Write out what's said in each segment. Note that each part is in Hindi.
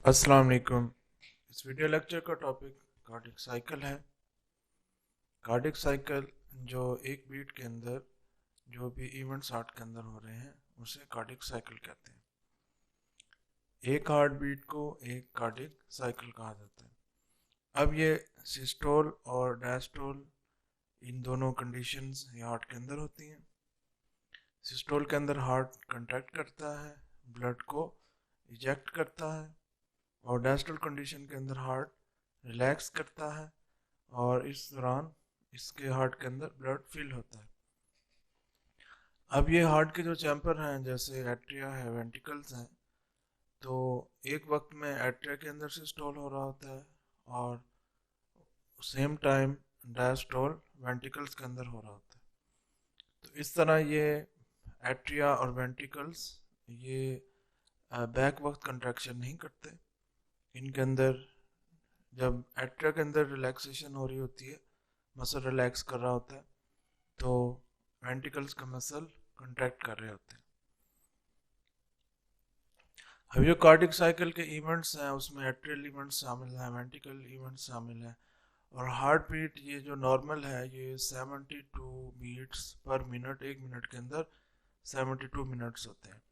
अस्सलाम वालेकुम। इस वीडियो लेक्चर का टॉपिक कार्डिक साइकिल है। कार्डिक साइकिल जो एक बीट के अंदर जो भी इवेंट्स हार्ट के अंदर हो रहे हैं उसे कार्डिक साइकिल कहते हैं। एक हार्ट बीट को एक कार्डिक साइकिल कहा जाता है। अब ये सिस्टोल और डायस्टोल इन दोनों कंडीशंस ये हार्ट के अंदर होती हैं। सिस्टोल के अंदर हार्ट कंट्रैक्ट करता है, ब्लड को इजेक्ट करता है, और डायस्टोल कंडीशन के अंदर हार्ट रिलैक्स करता है और इस दौरान इसके हार्ट के अंदर ब्लड फिल होता है। अब ये हार्ट के जो चैम्बर हैं जैसे एट्रिया है, वेंट्रिकल्स हैं, तो एक वक्त में एट्रिया के अंदर से स्टॉल हो रहा होता है और सेम टाइम डायस्टोल वेंट्रिकल्स के अंदर हो रहा होता है। तो इस तरह ये एट्रिया और वेंट्रिकल्स ये बैक वक्त कंट्रैक्शन नहीं करते। इनके अंदर जब एट्रिया के अंदर रिलैक्सेशन हो रही होती है, मसल रिलैक्स कर रहा होता है, तो वेंट्रिकल्स का मसल कंट्रैक्ट कर रहे होते हैं। अब जो कार्डिक साइकिल के इवेंट्स हैं उसमें एट्रियल इवेंट्स शामिल हैं, वेंट्रिकल इवेंट्स शामिल हैं, और हार्ट बीट ये जो नॉर्मल है ये 72 बीट्स पर मिनट, एक मिनट के अंदर 72 मिनट्स होते हैं,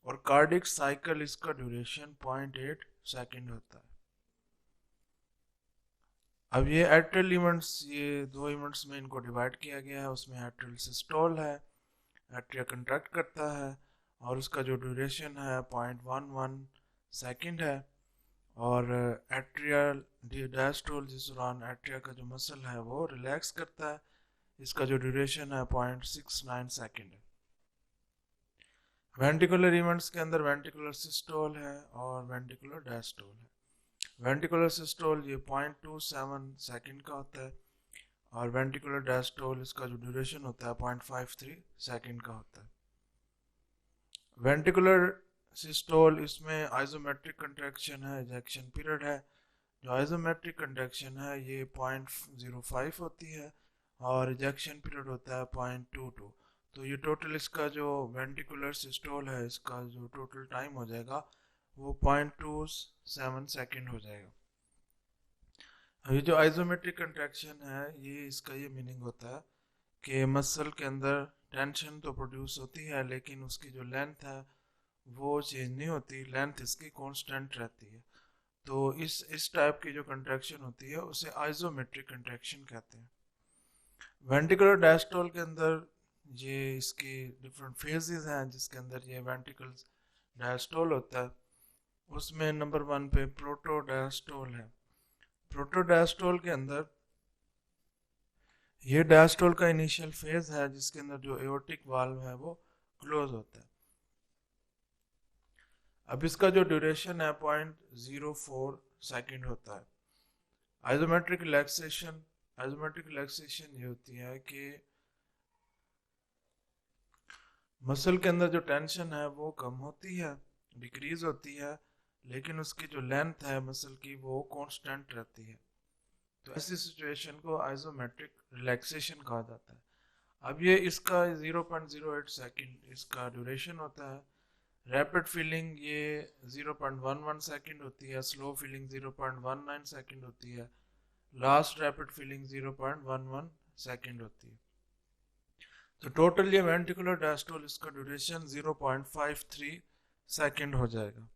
और कार्डिक साइकिल इसका ड्यूरेशन 0.8 सेकेंड होता है। अब ये एट्रियल इवेंट्स ये दो इवेंट्स में इनको डिवाइड किया गया है। उसमें एट्रियल सिस्टोल है, एट्रिया कंट्रैक्ट करता है और उसका जो ड्यूरेशन है 0.11 सेकेंड है, और एट्रियल डायस्टोल जिस दौरान एट्रिया का जो मसल है वो रिलैक्स करता है, इसका जो ड्यूरेशन है 0.69 सेकेंड है। वेंट्रिकुलर इवेंट्स के अंदर वेंट्रिकुलर सिस्टोल है और वेंट्रिकुलर डायस्टोल है। वेंट्रिकुलर सिस्टोल ये 0.27 सेकेंड का होता है, और वेंट्रिकुलर डायस्टोल इसका जो ड्यूरेशन होता है 0.53 सेकेंड का होता है। वेंट्रिकुलर सिस्टोल इसमें आइसोमेट्रिक कंट्रैक्शन है, इजेक्शन पीरियड है। जो आइसोमेट्रिक कंट्रैक्शन है ये 0.05 होती है और इजेक्शन पीरियड होता है 0.22। तो ये टोटल इसका जो वेंट्रिकुलर सिस्टोल है इसका जो टोटल टाइम हो जाएगा वो 0.27 सेकेंड हो जाएगा। ये जो आइसोमेट्रिक कंट्रैक्शन है ये इसका ये मीनिंग होता है कि मसल के अंदर टेंशन तो प्रोड्यूस होती है लेकिन उसकी जो लेंथ है वो चेंज नहीं होती, लेंथ इसकी कांस्टेंट रहती है। तो इस टाइप की जो कंट्रैक्शन होती है उसे आइसोमेट्रिक कंट्रैक्शन कहते हैं। वेंट्रिकुलर डायस्टोल के अंदर ये इसकी डिफरेंट फेजेस हैं जिसके अंदर ये वेंट्रिकल्स डायस्टोल होता है। उसमें नंबर 1 पे प्रोटोडायस्टोल है। प्रोटोडायस्टोल के अंदर ये डायस्टोल का इनिशियल फेज है जिसके अंदर जो एओर्टिक वाल्व है वो क्लोज होता है। अब इसका जो ड्यूरेशन है 0.04 सेकेंड होता है। आइसोमेट्रिक रिलैक्सेशन, आइसोमेट्रिक रिलैक्सेशन ये होती है कि मसल के अंदर जो टेंशन है वो कम होती है, डिक्रीज होती है, लेकिन उसकी जो लेंथ है मसल की वो कांस्टेंट रहती है। तो ऐसी सिचुएशन को आइसोमेट्रिक रिलैक्सेशन कहा जाता है। अब ये इसका 0.08 सेकेंड इसका ड्यूरेशन होता है। रैपिड फीलिंग ये 0.11 सेकेंड होती है, स्लो फीलिंग 0.19 सेकेंड होती है, लास्ट रैपिड फीलिंग 0.11 सेकेंड होती है। तो टोटल ये वेंट्रिकुलर डायस्टोल इसका ड्यूरेशन 0.53 सेकेंड हो जाएगा।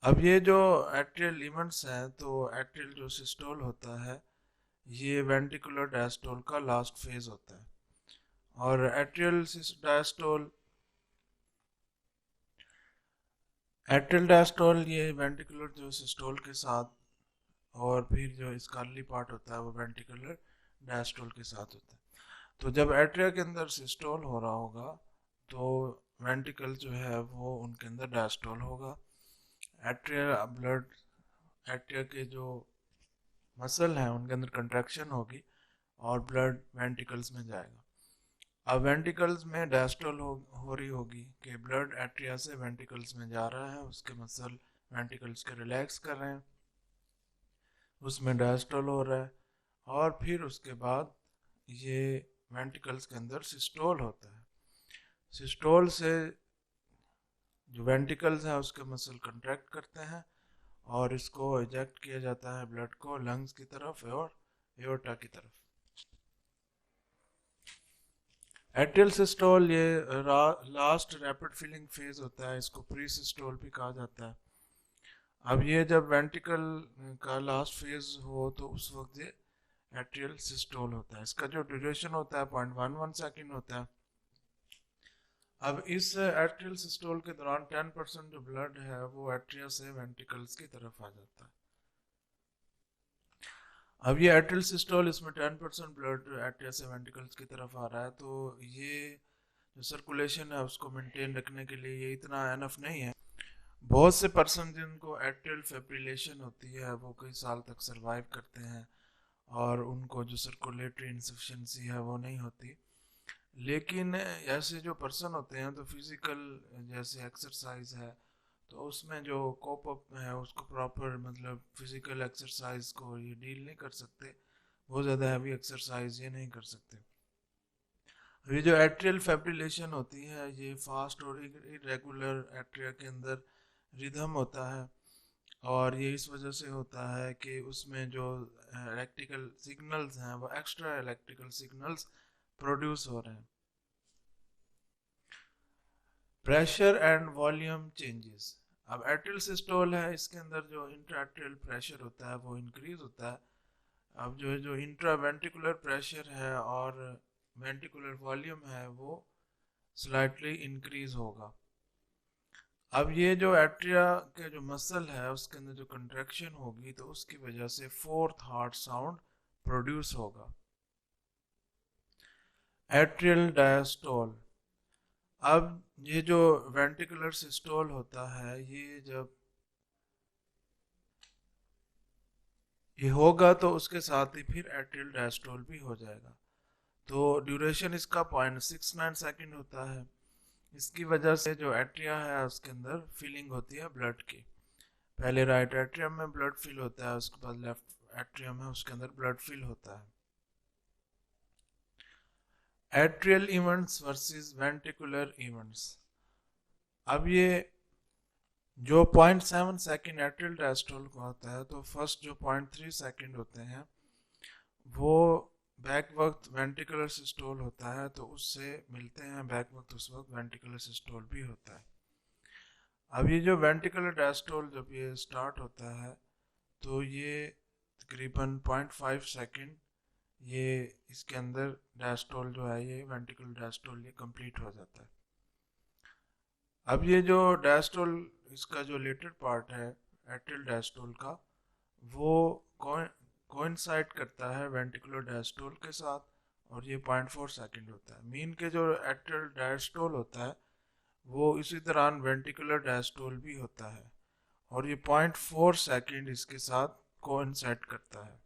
अब ये जो एट्रियल इवेंट्स हैं तो एट्रियल जो सिस्टोल होता है ये वेंट्रिकुलर डायस्टोल का लास्ट फेज होता है, और एट्रियल डायस्टोल ये वेंट्रिकुलर जो सिस्टोल के साथ, और फिर जो इसका अर्ली पार्ट होता है वो वेंट्रिकुलर डायस्टोल के साथ होता है। तो जब एट्रिया के अंदर सिस्टोल हो रहा होगा तो वेंट्रिकल जो है वो उनके अंदर डायस्टोल होगा। एट्रिया ब्लड, एट्रिया के जो मसल हैं उनके अंदर कंट्रैक्शन होगी और ब्लड वेंट्रिकल्स में जाएगा। अब वेंट्रिकल्स में डायस्टोल हो रही होगी कि ब्लड एट्रिया से वेंट्रिकल्स में जा रहा है, उसके मसल वेंट्रिकल्स के रिलैक्स कर रहे हैं, उसमें डायस्टोल हो रहा है, और फिर उसके बाद ये वेंट्रिकल्स के अंदर सिस्टोल होता है। सिस्टोल से जो वेंटिकल्स हैं उसके मसल कंट्रैक्ट करते हैं और इसको इजेक्ट किया जाता है ब्लड को लंग्स की तरफ और एओर्टा की तरफ। एट्रियल सिस्टोल ये लास्ट रैपिड फिलिंग फेज होता है, इसको प्री सिस्टोल भी कहा जाता है। अब ये जब वेंट्रिकल का लास्ट फेज हो तो उस वक्त ये एट्रियल सिस्टोल होता है। इसका जो ड्यूरेशन होता है 0.11 सेकेंड होता है। अब इस एट्रियल सिस्टोल के दौरान 10% जो ब्लड है वो एट्रिया से वेंट्रिकल्स की तरफ आ जाता है। अब ये एट्रियल सिस्टोल, इसमें 10% ब्लड एट्रिया से वेंट्रिकल्स की तरफ आ रहा है, तो ये जो सर्कुलेशन है उसको मेंटेन रखने के लिए ये इतना एनफ नहीं है। बहुत से पर्सन जिनको एट्रियल फिब्रिलेशन होती है वो कई साल तक सरवाइव करते हैं और उनको जो सर्कुलेटरी इंसफिशिएंसी है वो नहीं होती। लेकिन ऐसे जो पर्सन होते हैं तो फिजिकल जैसे एक्सरसाइज है तो उसमें जो कोप अप है उसको प्रॉपर मतलब फिजिकल एक्सरसाइज को ये डील नहीं कर सकते, बहुत ज़्यादा हैवी एक्सरसाइज ये नहीं कर सकते। ये जो एट्रियल फाइब्रिलेशन होती है ये फास्ट और इरेगुलर एट्रिया के अंदर रिदम होता है और ये इस वजह से होता है कि उसमें जो इलेक्ट्रिकल सिग्नल्स हैं वो एक्स्ट्रा इलेक्ट्रिकल सिग्नल्स प्रोड्यूस हो रहे हैं। Pressure and volume changes. अब एट्रियल सिस्टोल है, इसके अंदर जो इंट्राएट्रियल प्रेशर होता है वो इंक्रीज होता है। अब जो इंट्रावेंट्रिकुलर प्रेशर है और वेंट्रिकुलर वॉल्यूम है वो स्लाइटली इंक्रीज होगा। अब ये जो एट्रिया के जो मसल है उसके अंदर जो कंट्रैक्शन होगी तो उसकी वजह से फोर्थ हार्ट साउंड प्रोड्यूस होगा। Atrial diastole. अब ये जो वेंट्रिकुलर सिस्टोल होता है ये जब ये होगा तो उसके साथ ही फिर एट्रियल डायस्टोल भी हो जाएगा। तो ड्यूरेशन इसका 0.69 सेकंड होता है। इसकी वजह से जो एट्रिया है उसके अंदर फीलिंग होती है ब्लड की। पहले राइट एट्रियम में ब्लड फिल होता है, उसके बाद लेफ्ट एट्रियम है उसके अंदर ब्लड फिल होता है। Atrial events versus ventricular events. अब ये जो 0.7 सेकेंड एट्रियल डायस्टोल का होता है तो फर्स्ट जो 0.3 सेकेंड होते हैं वो बैक वक्त वेंट्रिकुलर सिस्टोल होता है, तो उससे मिलते हैं बैक वक्त उस वक्त वेंट्रिकुलर सिस्टोल भी होता है। अब ये जो वेंट्रिकुलर डायस्टोल जब ये स्टार्ट होता है तो ये तकरीबन 0.5 सेकेंड ये इसके अंदर डायस्टोल जो है ये वेंट्रिकुलर डायस्टोल ये कंप्लीट हो जाता है। अब ये जो डायस्टोल इसका जो लेटर पार्ट है एट्रियल डायस्टोल का वो कोइंसाइड करता है वेंट्रिकुलर डायस्टोल के साथ और ये 0.4 सेकेंड होता है। मीन के जो एट्रियल डायस्टोल होता है वो इसी दौरान वेंट्रिकुलर डायस्टोल भी होता है और ये 0.4 सेकेंड इसके साथ कोइंसाइड करता है।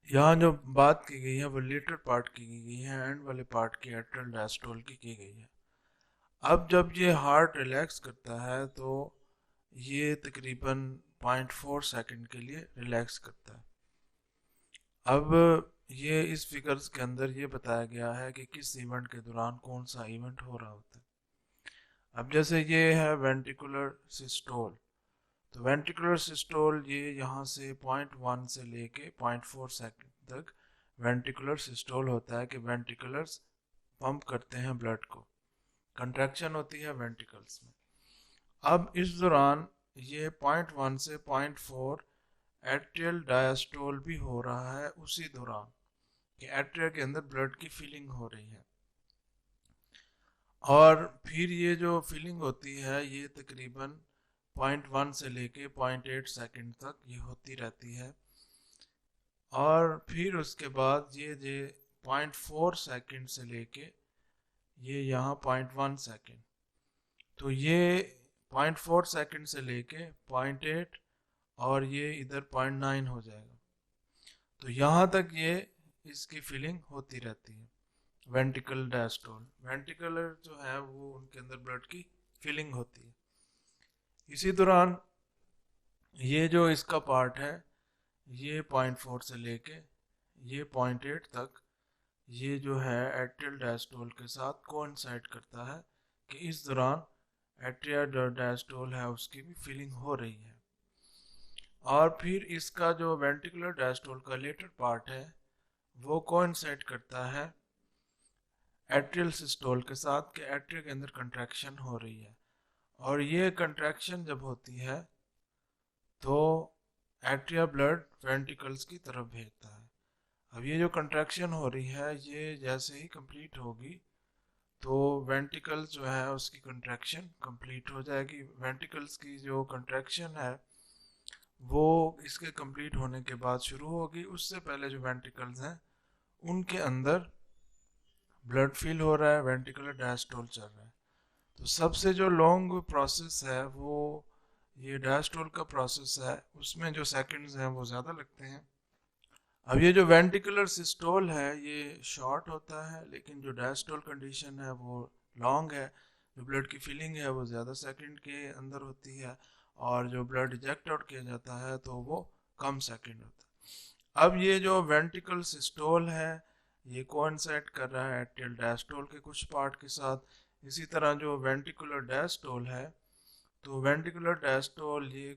यहाँ जो बात की गई है वो लेटर पार्ट की गई है, एंड वाले पार्ट की एट्रियल डायस्टोल की गई है। अब जब ये हार्ट रिलैक्स करता है तो ये तकरीबन 0.4 सेकंड के लिए रिलैक्स करता है। अब ये इस फिगर्स के अंदर ये बताया गया है कि किस इवेंट के दौरान कौन सा इवेंट हो रहा होता है। अब जैसे ये है वेंट्रिकुलर सिस्टोल, तो वेंट्रिकुलर सिस्टोल ये यहाँ से 0.1 से लेके 0.4 सेकंड तक वेंट्रिकुलर सिस्टोल होता है कि वेंट्रिकुलर्स पंप करते हैं ब्लड को, कंट्रैक्शन होती है वेंट्रिकल्स में। अब इस दौरान ये 0.1 से 0.4 एट्रियल डायस्टोल भी हो रहा है उसी दौरान कि एट्रिया के अंदर ब्लड की फीलिंग हो रही है। और फिर ये जो फीलिंग होती है ये तकरीबन 0.1 से लेके 0.8 सेकंड तक ये होती रहती है और फिर उसके बाद ये 0.4 सेकंड से लेके ये यहाँ 0.1 सेकंड, तो ये 0.4 सेकंड से लेके 0.8 और ये इधर 0.9 हो जाएगा। तो यहाँ तक ये इसकी फीलिंग होती रहती है वेंट्रिकल डायस्टोल। वेंट्रिकुलर जो है वो उनके अंदर ब्लड की फीलिंग होती है। इसी दौरान ये जो इसका पार्ट है ये 0.4 से लेके ये 0.8 तक ये जो है एट्रियल डायस्टोल के साथ कोइंसाइड करता है कि इस दौरान एट्रिया जो डायस्टोल है उसकी भी फीलिंग हो रही है। और फिर इसका जो वेंट्रिकुलर डायस्टोल का लेटर पार्ट है वो कोइंसाइड करता है एट्रियल सिस्टोल के साथ कि एट्रिया के अंदर कंट्रैक्शन हो रही है। और ये कंट्रैक्शन जब होती है तो एट्रिया ब्लड वेंट्रिकल्स की तरफ भेजता है। अब ये जो कंट्रैक्शन हो रही है ये जैसे ही कंप्लीट होगी तो वेंट्रिकल्स जो है उसकी कंट्रैक्शन कंप्लीट हो जाएगी। वेंट्रिकल्स की जो कंट्रैक्शन है वो इसके कंप्लीट होने के बाद शुरू होगी। उससे पहले जो वेंट्रिकल्स हैं उनके अंदर ब्लड फिल हो रहा है, वेंट्रिकुलर डायस्टोल चल रहा है। तो सबसे जो लॉन्ग प्रोसेस है वो ये डायस्टोल का प्रोसेस है, उसमें जो सेकंड्स हैं वो ज़्यादा लगते हैं। अब ये जो वेंट्रिकुलर सिस्टोल है ये शॉर्ट होता है, लेकिन जो डायस्टोल कंडीशन है वो लॉन्ग है। जो ब्लड की फिलिंग है वो ज़्यादा सेकंड के अंदर होती है और जो ब्लड इजेक्ट आउट किया जाता है तो वो कम सेकंड होता है। अब ये जो वेंट्रिकल सिस्टोल है ये कोइंसाइड कर रहा है एट्रियल डायस्टोल के कुछ पार्ट के साथ। इसी तरह जो वेंट्रिकुलर डायस्टोल है तो वेंट्रिकुलर डायस्टोल ये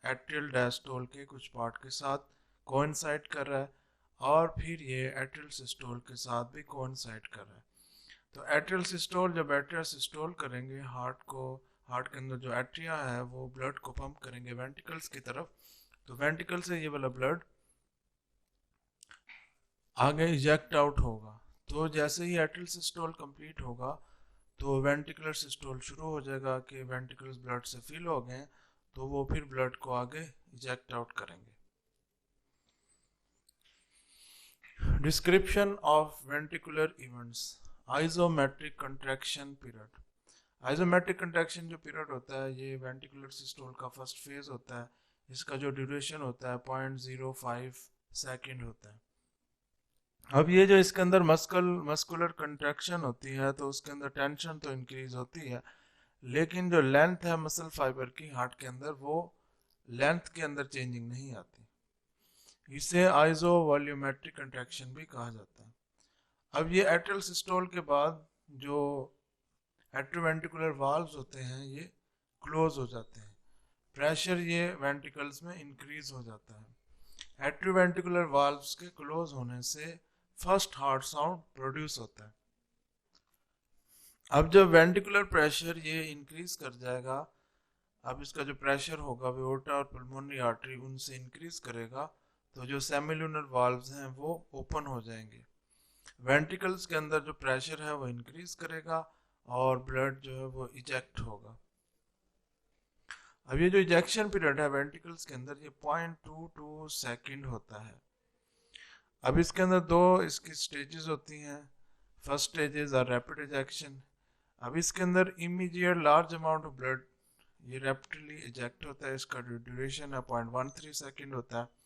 एट्रियल डायस्टोल के कुछ पार्ट के साथ कोइंसाइड कर रहा है और फिर ये एट्रियल सिस्टोल के साथ भी कोइंसाइड कर रहा है। तो एट्रियल सिस्टोल जब एट्रियल सिस्टोल करेंगे हार्ट के अंदर जो एट्रिया है वो ब्लड को पंप करेंगे वेंट्रिकल्स की तरफ। तो वेंट्रिकल से ये वाला ब्लड आगे इजेक्ट आउट होगा। तो जैसे ही एट्रियल सिस्टोल कंप्लीट होगा तो वेंट्रिकुलर सिस्टोल शुरू हो जाएगा कि वेंट्रिकल्स ब्लड से फिल हो गए तो वो फिर ब्लड को आगे इजेक्ट आउट करेंगे। Description of ventricular events. Isometric contraction period. Isometric contraction जो पीरियड होता है ये वेंट्रिकुलर सिस्टोल का फर्स्ट फेज होता है। इसका जो ड्यूरेशन होता है 0.05 सेकेंड होता है। अब ये जो इसके अंदर मस्कुलर कंट्रैक्शन होती है तो उसके अंदर टेंशन तो इंक्रीज होती है, लेकिन जो लेंथ है मसल फाइबर की हार्ट के अंदर वो लेंथ के अंदर चेंजिंग नहीं आती। इसे आइसो वॉल्यूमेट्रिक कंट्रैक्शन भी कहा जाता है। अब ये एट्रियल सिस्टोल के बाद जो एट्रोवेंट्रिकुलर वाल्व्स होते हैं ये क्लोज हो जाते हैं। प्रेशर ये वेंट्रिकल्स में इंक्रीज हो जाता है। एट्रोवेंट्रिकुलर वाल्व्स के क्लोज होने से फर्स्ट हार्ट साउंड प्रोड्यूस होता है। अब जब वेंट्रिकुलर प्रेशर ये इंक्रीज कर जाएगा, अब इसका जो प्रेशर होगा वो एओर्टा और पल्मोनरी आर्टरी उनसे इंक्रीज करेगा तो जो सेमिलुनर वाल्व्स हैं वो ओपन हो जाएंगे। वेंट्रिकल्स के अंदर जो प्रेशर है वो इंक्रीज करेगा और ब्लड जो है वो इजेक्ट होगा। अब ये जो इजेक्शन पीरियड है वेंट्रिकल्स के अंदर ये 0.22 सेकेंड होता है। अब इसके अंदर दो इसकी स्टेजेस होती हैं। First stage is rapid ejection. अब इसके अंदर immediate large amount of blood ये रैपिडली इजेक्ट होता है। इसका ड्यूरेशन है 0.13 सेकेंड होता है।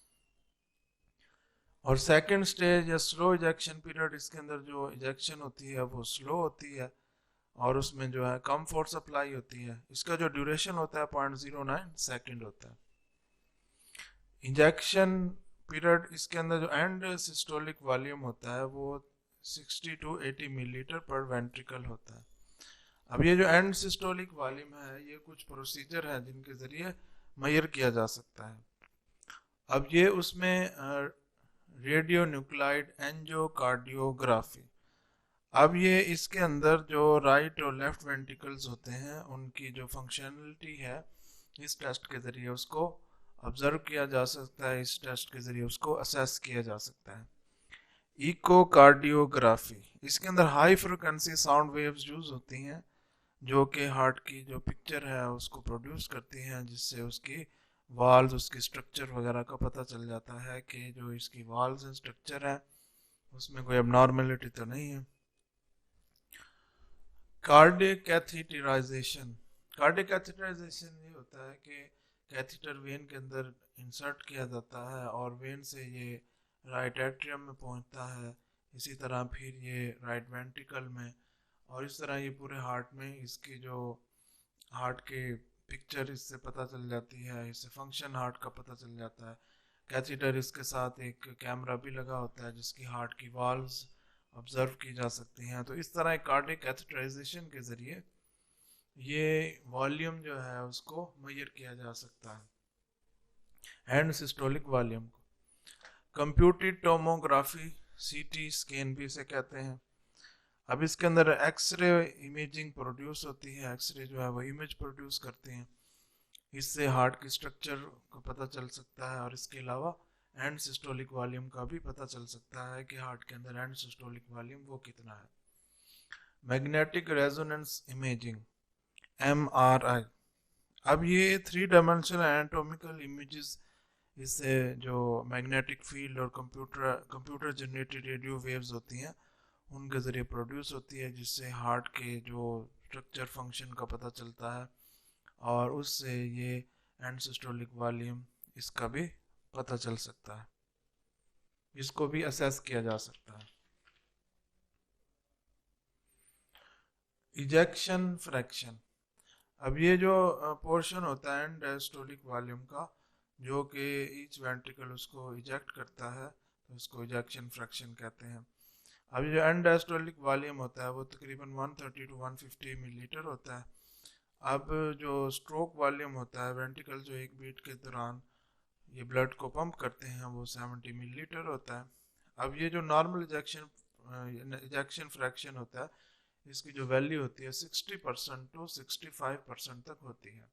और सेकेंड स्टेज या स्लो इजेक्शन पीरियड, इसके अंदर जो इजेक्शन होती है वो स्लो होती है और उसमें जो है कम फोर्स सप्लाई होती है। इसका जो ड्यूरेशन होता है 0.09 सेकेंड होता है। इंजेक्शन पीरियड इसके अंदर जो एंड सिस्टोलिक वॉल्यूम होता है वो 60 to 80 मिलीलीटर पर वेंट्रिकल होता है। अब ये जो एंड सिस्टोलिक वॉल्यूम है ये कुछ प्रोसीजर है जिनके जरिए मेजर किया जा सकता है। अब ये उसमें रेडियो न्यूक्लाइड एंजियोकार्डियोग्राफी। अब ये इसके अंदर जो राइट और लेफ्ट वेंट्रिकल्स होते हैं उनकी जो फंक्शनलिटी है इस टेस्ट के जरिए उसको ऑब्जर्व किया जा सकता है। इस टेस्ट के जरिए उसको असेस किया जा सकता है। इकोकार्डियोग्राफी, इसके अंदर high frequency sound waves use होती हैं जो कि हार्ट की जो पिक्चर है उसको प्रोड्यूस करती हैं, जिससे उसकी वाल्स उसकी स्ट्रक्चर वगैरह का पता चल जाता है कि जो इसकी वाल्स है स्ट्रक्चर है उसमें कोई अबनॉर्मेलिटी तो नहीं है। Cardiac catheterization. कार्डियक कैथेटराइजेशन ये होता है कि कैथेटर वेन के अंदर इंसर्ट किया जाता है और वेन से ये राइट एट्रियम में पहुंचता है, इसी तरह फिर ये राइट वेंट्रिकल में, और इस तरह ये पूरे हार्ट में इसकी जो हार्ट के पिक्चर इससे पता चल जाती है, इससे फंक्शन हार्ट का पता चल जाता है। कैथेटर इसके साथ एक कैमरा भी लगा होता है जिसकी हार्ट की वाल्व्स ऑब्जर्व की जा सकती हैं। तो इस तरह कार्डियक कैथेटराइजेशन के जरिए ये वॉल्यूम जो है उसको मेजर किया जा सकता है, एंड सिस्टोलिक वॉल्यूम को। कंप्यूटेड टोमोग्राफी, सीटी स्कैन भी इसे कहते हैं। अब इसके अंदर एक्सरे इमेजिंग प्रोड्यूस होती है, एक्सरे जो है वो इमेज प्रोड्यूस करते हैं, इससे हार्ट की स्ट्रक्चर को पता चल सकता है, और इसके अलावा एंड सिस्टोलिक वॉल्यूम का भी पता चल सकता है कि हार्ट के अंदर एंड सिस्टोलिक वॉल्यूम वो कितना है। Magnetic resonance imaging, MRI। अब ये 3 डायमेंशनल एनाटॉमिकल इमेजेस, इससे जो मैग्नेटिक फील्ड और कंप्यूटर जनरेटेड रेडियो वेव्स होती हैं उनके ज़रिए प्रोड्यूस होती है, जिससे हार्ट के जो स्ट्रक्चर फंक्शन का पता चलता है, और उससे ये एंड सिस्टोलिक वॉल्यूम इसका भी पता चल सकता है, इसको भी असेस किया जा सकता है। इजेक्शन फ्रैक्शन, अब ये जो पोर्शन होता है एंड डायस्टोलिक वॉल्यूम का, जो कि ईच वेंट्रिकल उसको इजेक्ट करता है, तो उसको इजेक्शन फ्रैक्शन कहते हैं। अब जो एंड डायस्टोलिक वॉल्यूम होता है वो तकरीबन 130 to 150 मिलीलीटर होता है। अब जो स्ट्रोक वॉल्यूम होता है, वेंट्रिकल जो एक बीट के दौरान ये ब्लड को पंप करते हैं, वो 70 मिलीलीटर होता है। अब ये जो नॉर्मल इजेक्शन फ्रैक्शन होता है, इसकी जो वैल्यू होती है 60% टू 65% तक होती है।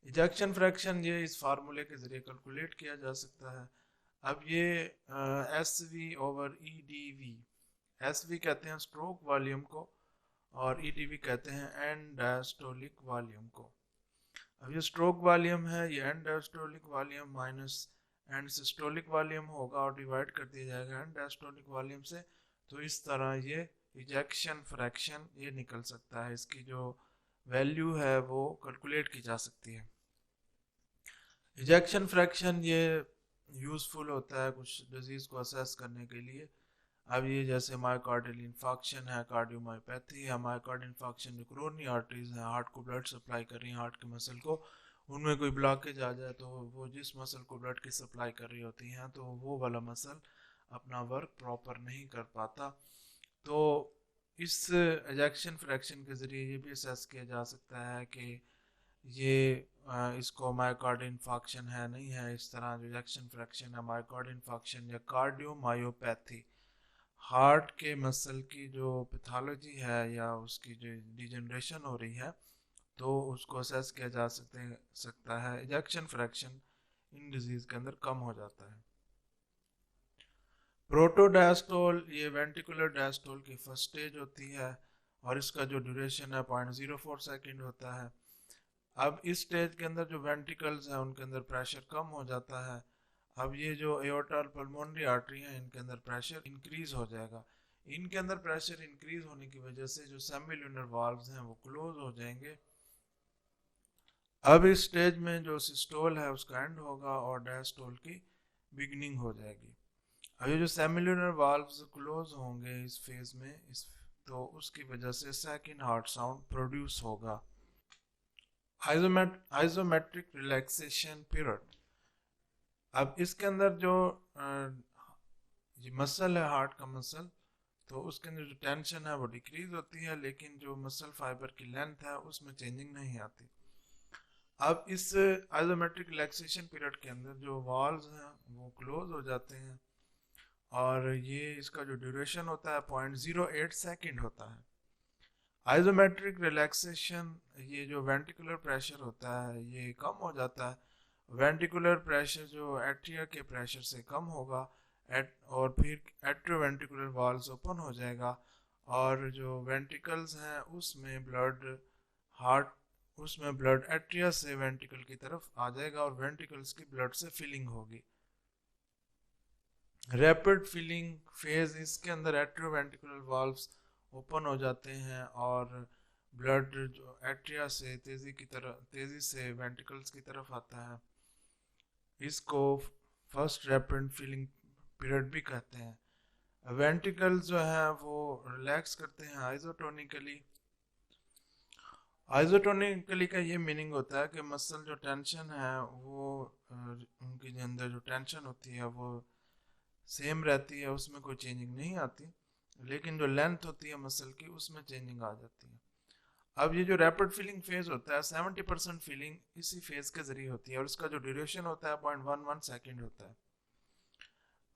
इजेक्शन फ्रैक्शन ये इस फार्मूले के जरिए कैलकुलेट किया जा सकता है। अब ये SV/EDV, SV कहते हैं स्ट्रोक वॉल्यूम को, और EDV कहते हैं एंड डायस्टोलिक वॉल्यूम को। अब ये स्ट्रोक वॉल्यूम है, ये and diastolic volume minus and systolic volume होगा और डिवाइड कर दिया जाएगा एंड डायस्टोलिक वॉल्यूम से। तो इस तरह ये इजेक्शन फ्रैक्शन ये निकल सकता है, इसकी जो वैल्यू है वो कैलकुलेट की जा सकती है। इजेक्शन फ्रैक्शन ये यूज़फुल होता है कुछ डिजीज़ को असेस करने के लिए। अब ये जैसे मायोकार्डियल इन्फाक्शन है, कार्डियोमायोपैथी है, मायोकार्डियल इन्फाक्शन जो कोरोनरी आर्टरीज हैं, हार्ट को ब्लड सप्लाई कर रही हैं, हार्ट के मसल को, उनमें कोई ब्लॉकेज आ जाए तो वो जिस मसल को ब्लड की सप्लाई कर रही होती हैं तो वो वाला मसल अपना वर्क प्रॉपर नहीं कर पाता। तो इस एजेक्शन फ्रैक्शन के ज़रिए ये भी असेस किया जा सकता है कि ये इसको मायोकार्डियल इन्फाक्शन है नहीं है। इस तरह जो एजेक्शन फ्रैक्शन है, मायोकार्डियल इन्फाक्शन या कार्डियोमायोपैथी, हार्ट के मसल की जो पैथोलॉजी है या उसकी जो डिजनरेशन हो रही है, तो उसको असेस किया जा सकता है। इजेक्शन फ्रैक्शन इन डिजीज के अंदर कम हो जाता है। प्रोटोडायस्टोल, ये वेंट्रिकुलर डायस्टोल की फर्स्ट स्टेज होती है, और इसका जो ड्यूरेशन है 0.04 सेकेंड होता है। अब इस स्टेज के अंदर जो वेंट्रिकल्स हैं उनके अंदर प्रेशर कम हो जाता है। अब ये जो एओर्टा और पल्मोनरी आर्टरी हैं इनके अंदर प्रेशर इंक्रीज हो जाएगा। इनके अंदर प्रेशर इंक्रीज होने की वजह से जो सेमिल्यूनर वाल्व्स हैं वो क्लोज हो जाएंगे। अब इस स्टेज में जो सिस्टोल है उसका एंड होगा और डायस्टोल की बिगनिंग हो जाएगी। अब ये जो सेमिल्यूनर वाल्व्स क्लोज होंगे इस फेज में, तो उसकी वजह से सेकंड हार्ट साउंड प्रोड्यूस होगा। आइजोमेट्रिक रिलैक्सेशन पीरियड, अब इसके अंदर जो ये मसल है, हार्ट का मसल, तो उसके अंदर जो टेंशन है वो डिक्रीज होती है, लेकिन जो मसल फाइबर की लेंथ है उसमें चेंजिंग नहीं आती। अब इस आइजोमेट्रिक रिलैक्सेशन पीरियड के अंदर जो वॉल्व्स हैं वो क्लोज हो जाते हैं, और ये इसका जो ड्यूरेशन होता है 0.08 सेकेंड होता है। आइजोमेट्रिक रिलैक्सेशन, ये जो वेंट्रिकुलर प्रेशर होता है ये कम हो जाता है। वेंट्रिकुलर प्रेशर जो एट्रिया के प्रेशर से कम होगा, और फिर एट्रोवेंट्रिकुलर वाल्व्स ओपन हो जाएगा, और जो वेंट्रिकल्स हैं उसमें ब्लड एट्रिया से वेंट्रिकल की तरफ आ जाएगा और वेंट्रिकल्स की ब्लड से फिलिंग होगी। रैपिड फिलिंग फेज, इसके अंदर एट्रोवेंट्रिकुलर वाल्व्स ओपन हो जाते हैं और ब्लड जो एट्रिया से तेजी से वेंट्रिकल्स की तरफ आता है। इसको फर्स्ट रैपिड फिलिंग पीरियड भी कहते हैं। वेंट्रिकल्स जो है वो रिलैक्स करते हैं आइजोटोनिकली। आइजोटोनिकली का ये मीनिंग होता है कि मसल जो टेंशन है वो उनके अंदर जो टेंशन होती है वो सेम रहती है, उसमें कोई चेंजिंग नहीं आती, लेकिन जो लेंथ होती है मसल की उसमें चेंजिंग आ जाती है। अब ये जो रैपिड फिलिंग फेज होता है 70% फिलिंग इसी फेज के जरिए होती है और इसका जो ड्यूरेशन होता है 0.11 सेकेंड होता है।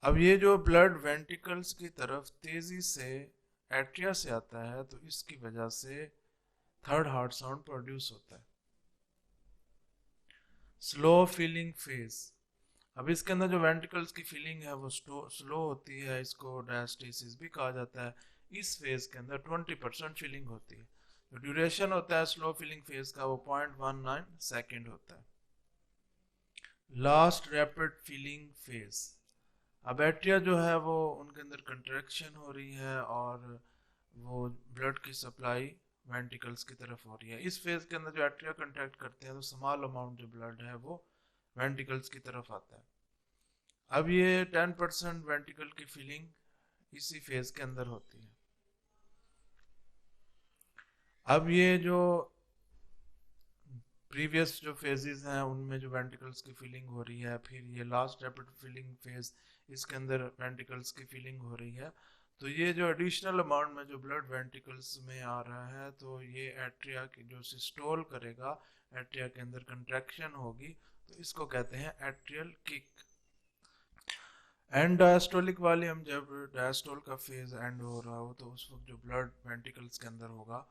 अब ये जो ब्लड वेंट्रिकल्स की तरफ तेजी से एट्रिया से आता है तो इसकी वजह से थर्ड हार्ट साउंड प्रोड्यूस होता है। स्लो फीलिंग फेज, अब इसके अंदर जो वेंट्रिकल्स की फीलिंग है वो स्लो होती है, इसको डायस्टेसिस भी कहा जाता है। इस फेज के अंदर 20% फीलिंग होती है। जो ड्यूरेशन होता है स्लो फीलिंग फेज का वो 0.19 सेकेंड होता है। लास्ट रैपिड फीलिंग फेज, अब एट्रिया जो है वो उनके अंदर कंट्रैक्शन हो रही है और वो ब्लड की सप्लाई वेंट्रिकल्स की तरफ हो रही है। इस फेज के अंदर जो एट्रिया कंट्रैक्ट करते हैं तो स्मॉल अमाउंट जो ब्लड है वो वेंट्रिकल्स की तरफ आता है। अब ये 10% वेंट्रिकल की फीलिंग इसी फेज के अंदर होती है। अब ये जो प्रीवियस जो फेजेस हैं उनमें जो वेंट्रिकल्स की फीलिंग हो रही है, फिर ये लास्ट रैपिड फीलिंग फेज इसके अंदर वेंट्रिकल्स की फीलिंग हो रही है, तो ये जो एडिशनल अमाउंट में जो ब्लड वेंट्रिकल्स में आ रहा है तो ये एट्रिया की जो सिस्टोल करेगा, एट्रिया के अंदर कंट्रैक्शन होगी, तो इसको कहते हैं atrial kick. And diastolic volume, जब डायस्टोल का फेज एंड हो रहा हो तो उस वक्त जो ब्लड वेंट्रिकल्स के अंदर होगा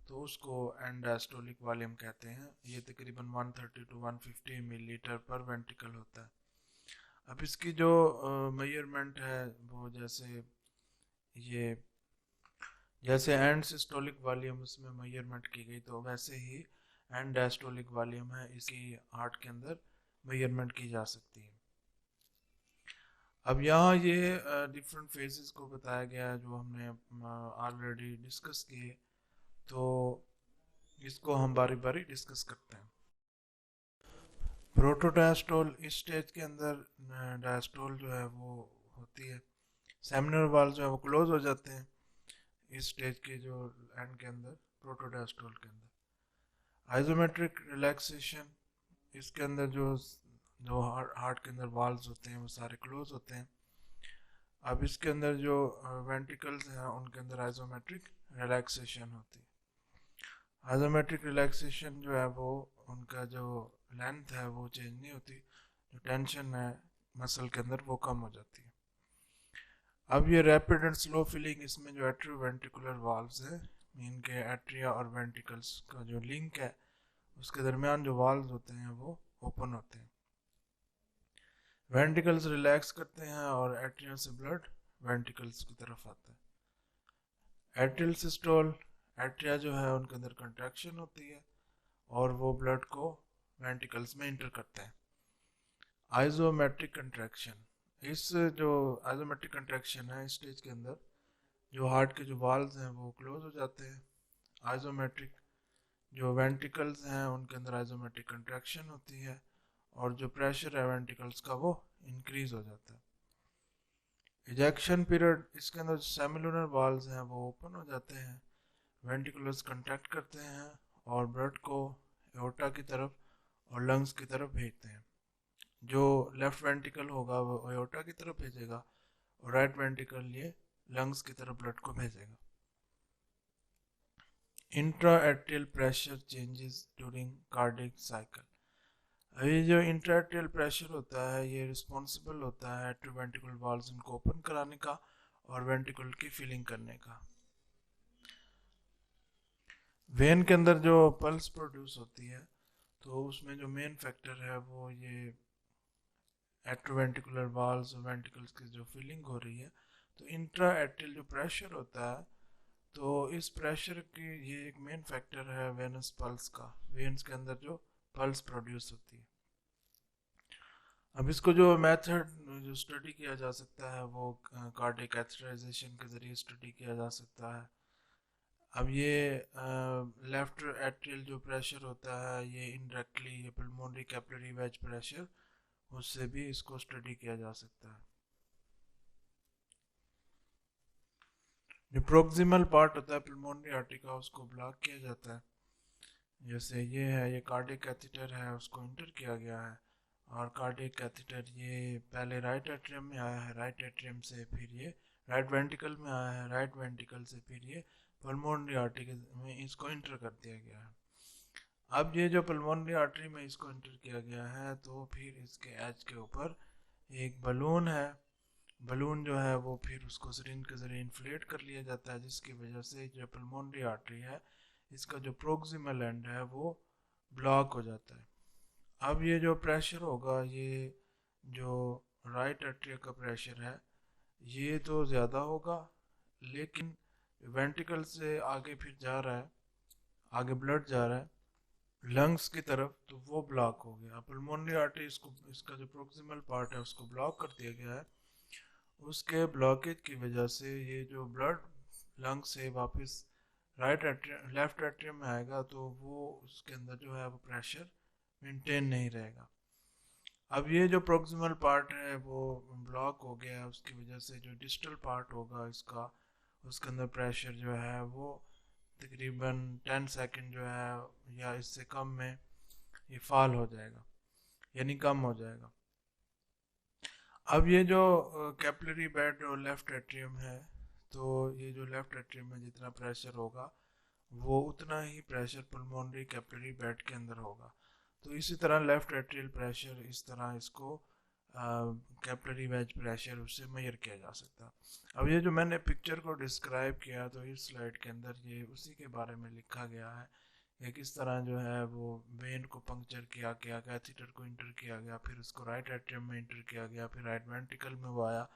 तो उसको एंड डायस्टोलिक वॉल्यूम कहते हैं। ये तकरीबन 130 टू 150 मिलीलीटर पर वेंट्रिकल होता है। अब इसकी जो मेजरमेंट है वो जैसे एंड सिस्टोलिक वॉल्यूम उसमें मेजरमेंट की गई तो वैसे ही एंड डायस्टोलिक वॉल्यूम है इसकी हार्ट के अंदर मेजरमेंट की जा सकती है। अब यहाँ ये डिफरेंट फेजेस को बताया गया है जो हमने ऑलरेडी डिस्कस किए, तो इसको हम बारी बारी डिस्कस करते हैं। प्रोटोडायस्टोल, इस स्टेज के अंदर डायस्टोल जो है वो होती है, सेमिनल वाल जो है वो क्लोज हो जाते हैं इस स्टेज के जो एंड के अंदर, प्रोटोडायस्टोल के अंदर। आइसोमेट्रिक रिलैक्सेशन, इसके अंदर जो जो हार्ट के अंदर वाल्स होते हैं वो सारे क्लोज होते हैं। अब इसके अंदर जो वेंट्रिकल्स हैं उनके अंदर आइसोमेट्रिक रिलैक्सेशन होती है। आइसोमेट्रिक रिलैक्सेशन जो है वो उनका जो लेंथ है वो चेंज नहीं होती, जो टेंशन है मसल के अंदर वो कम हो जाती है। अब ये रैपिड एंड स्लो फीलिंग, इसमें जो एट्रियोवेंट्रिकुलर वाल्व्स है, इनके एट्रिया और वेंट्रिकल्स का जो लिंक है उसके दरमियान जो वाल्व्स होते हैं वो ओपन होते हैं। वेंट्रिकल्स रिलैक्स करते हैं और एट्रिया से ब्लड वेंट्रिकल्स की तरफ आता है। एट्रियल सिस्टोल, एट्रिया जो है उनके अंदर कंट्रैक्शन होती है और वो ब्लड को वेंट्रिकल्स में इंटर करता है। आइसोमेट्रिक कंट्रैक्शन, इस जो आइसोमेट्रिक कंट्रैक्शन है इस स्टेज के अंदर जो हार्ट के जो वाल्व्स हैं वो क्लोज हो जाते हैं। आइसोमेट्रिक, जो वेंट्रिकल्स हैं उनके अंदर आइसोमेट्रिक कंट्रैक्शन होती है और जो प्रेशर है वेंट्रिकल्स का वो इंक्रीज हो जाता है। इजेक्शन पीरियड, इसके अंदर सेमिलुनर वाल्व्स हैं वो ओपन हो जाते हैं, वेंट्रिकुलर्स कंट्रैक्ट करते हैं और ब्लड को एओर्टा की तरफ और लंग्स की तरफ भेजते हैं। जो लेफ्ट वेंट्रिकल होगा वो एओर्टा की तरफ भेजेगा और राइट वेंट्रिकल ये लंग्स की तरफ ब्लड को भेजेगा। Intra atrial pressure changes during cardiac cycle, ये जो इंट्राएट्रियल प्रेशर होता है ये रिस्पॉन्सिबल होता है एट्रियोवेंट्रिकुलर वाल्व्स को ओपन कराने का और वेंट्रिकल की फिलिंग करने का। वेन के अंदर जो पल्स प्रोड्यूस होती है तो उसमें जो मेन फैक्टर है वो ये एट्रियोवेंट्रिकुलर वाल्व्स और वेंट्रिकल्स की जो फिलिंग हो रही है, तो इंट्राएट्रियल जो प्रेशर होता है तो इस प्रेशर की ये एक मेन फैक्टर है वेनस पल्स का, वेन्स के अंदर जो पल्स प्रोड्यूस होती है। अब इसको जो मेथड जो स्टडी किया जा सकता है वो कार्डियक कैथेटराइजेशन के ज़रिए स्टडी किया जा सकता है। अब ये लेफ्ट एट्रियल जो प्रेशर होता है ये इनडायरेक्टली ये पल्मोनरी कैपिलरी वेज प्रेशर, उससे भी इसको स्टडी किया जा सकता है। जो प्रोक्सिमल पार्ट होता है पल्मोनरी आर्टरी का उसको ब्लॉक किया जाता है, जैसे ये है, ये कार्डियक कैथेटर है उसको इंटर किया गया है और कार्डियक कैथेटर ये पहले राइट एट्रियम में आया है, राइट एट्रियम से फिर ये राइट वेंट्रिकल में आया है, राइट वेंट्रिकल से फिर ये पल्मोनरी आर्टरी में इसको इंटर कर दिया गया है। अब ये जो पल्मोनरी आर्टरी में इसको इंटर किया गया है, तो फिर इसके एज के ऊपर एक बलून है। बलून जो है वो फिर उसको सिरिंज के जरिए इन्फ्लेट कर लिया जाता है, जिसकी वजह से जो पल्मोनरी आर्टरी है इसका जो प्रोक्सिमल एंड है वो ब्लॉक हो जाता है। अब ये जो प्रेशर होगा, ये जो राइट एट्रिया का प्रेशर है ये तो ज़्यादा होगा, लेकिन वेंट्रिकल से आगे फिर जा रहा है, आगे ब्लड जा रहा है लंग्स की तरफ, तो वो ब्लॉक हो गया। पल्मोनरी आर्टरी इसको, इसका जो प्रोक्सिमल पार्ट है उसको ब्लॉक कर दिया गया है। उसके ब्लॉकेज की वजह से ये जो ब्लड लंग से वापस राइट एट्रियम लेफ्ट एट्रियम में आएगा, तो वो उसके अंदर जो है वो प्रेशर मेंटेन नहीं रहेगा। अब ये जो प्रोक्सिमल पार्ट है वो ब्लॉक हो गया है, उसकी वजह से जो डिस्टल पार्ट होगा इसका, उसके अंदर प्रेशर जो है वो तकरीबन 10 सेकंड जो है या इससे कम में ये फॉल हो जाएगा, यानी कम हो जाएगा। अब ये जो कैपिलरी बेड और लेफ्ट एट्रियम है, तो ये जो लेफ्ट एट्रियम में जितना प्रेशर होगा वो उतना ही प्रेशर पल्मोनरी कैपिलरी बेड के अंदर होगा। तो इसी तरह लेफ्ट एट्रियल प्रेशर इस तरह इसको कैपिलरी वेज प्रेशर उससे मेजर किया जा सकता। अब ये जो मैंने पिक्चर को डिस्क्राइब किया, तो इस स्लाइड के अंदर ये उसी के बारे में लिखा गया है कि किस तरह जो है वो वेन को पंक्चर किया गया, कैथीटर को इंटर किया गया, फिर उसको राइट एट्रियम में इंटर किया गया, फिर राइट वेंट्रिकल में वो आया,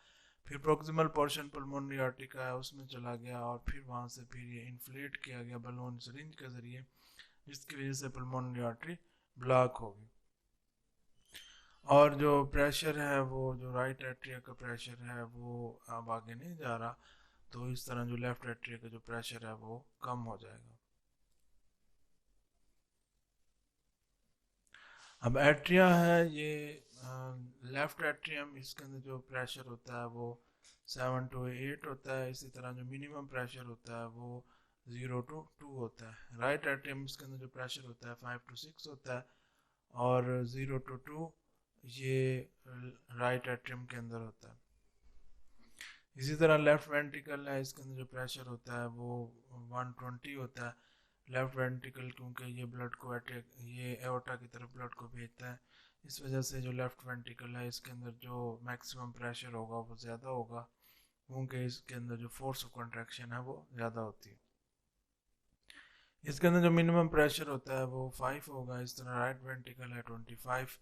फिर प्रोक्सिमल पोर्शन पल्मोनरी आर्टरी का है उसमें चला गया, और फिर वहाँ से फिर ये इन्फ्लेट किया गया बलून सिरिंज के ज़रिए, जिसकी वजह से पल्मोनरी आर्टरी ब्लॉक होगी। और जो प्रेशर है वो जो राइट एट्रिया का प्रेशर है वो अब आगे नहीं जा रहा, तो इस तरह जो लेफ्ट एट्रिया का जो प्रेशर है वो कम हो जाएगा। अब एट्रिया है ये लेफ्ट एट्रियम, इसके अंदर जो प्रेशर होता है वो 7 to 8 होता है। इसी तरह जो मिनिमम प्रेशर होता है वो 0 to 2 होता है। राइट एट्रियम इसके अंदर जो प्रेशर होता है 5 to 6 होता है, और 0 to 2 ये राइट एट्रियम के अंदर होता है। इसी तरह लेफ्ट वेंट्रिकल है, इसके अंदर जो प्रेशर होता है वो 120 होता है। लेफ्ट वेंट्रिकल क्योंकि ये ब्लड को ये एओर्टा की तरफ ब्लड को भेजता है, इस वजह से जो लेफ्ट वेंट्रिकल है इसके अंदर जो मैक्सिमम प्रेशर होगा वो ज़्यादा होगा, क्योंकि इसके अंदर जो फोर्स ऑफ कंट्रैक्शन है वो ज़्यादा होती है। इसके अंदर जो मिनिमम प्रेशर होता है वो 5 होगा। इस तरह राइट वेंट्रिकल है 25,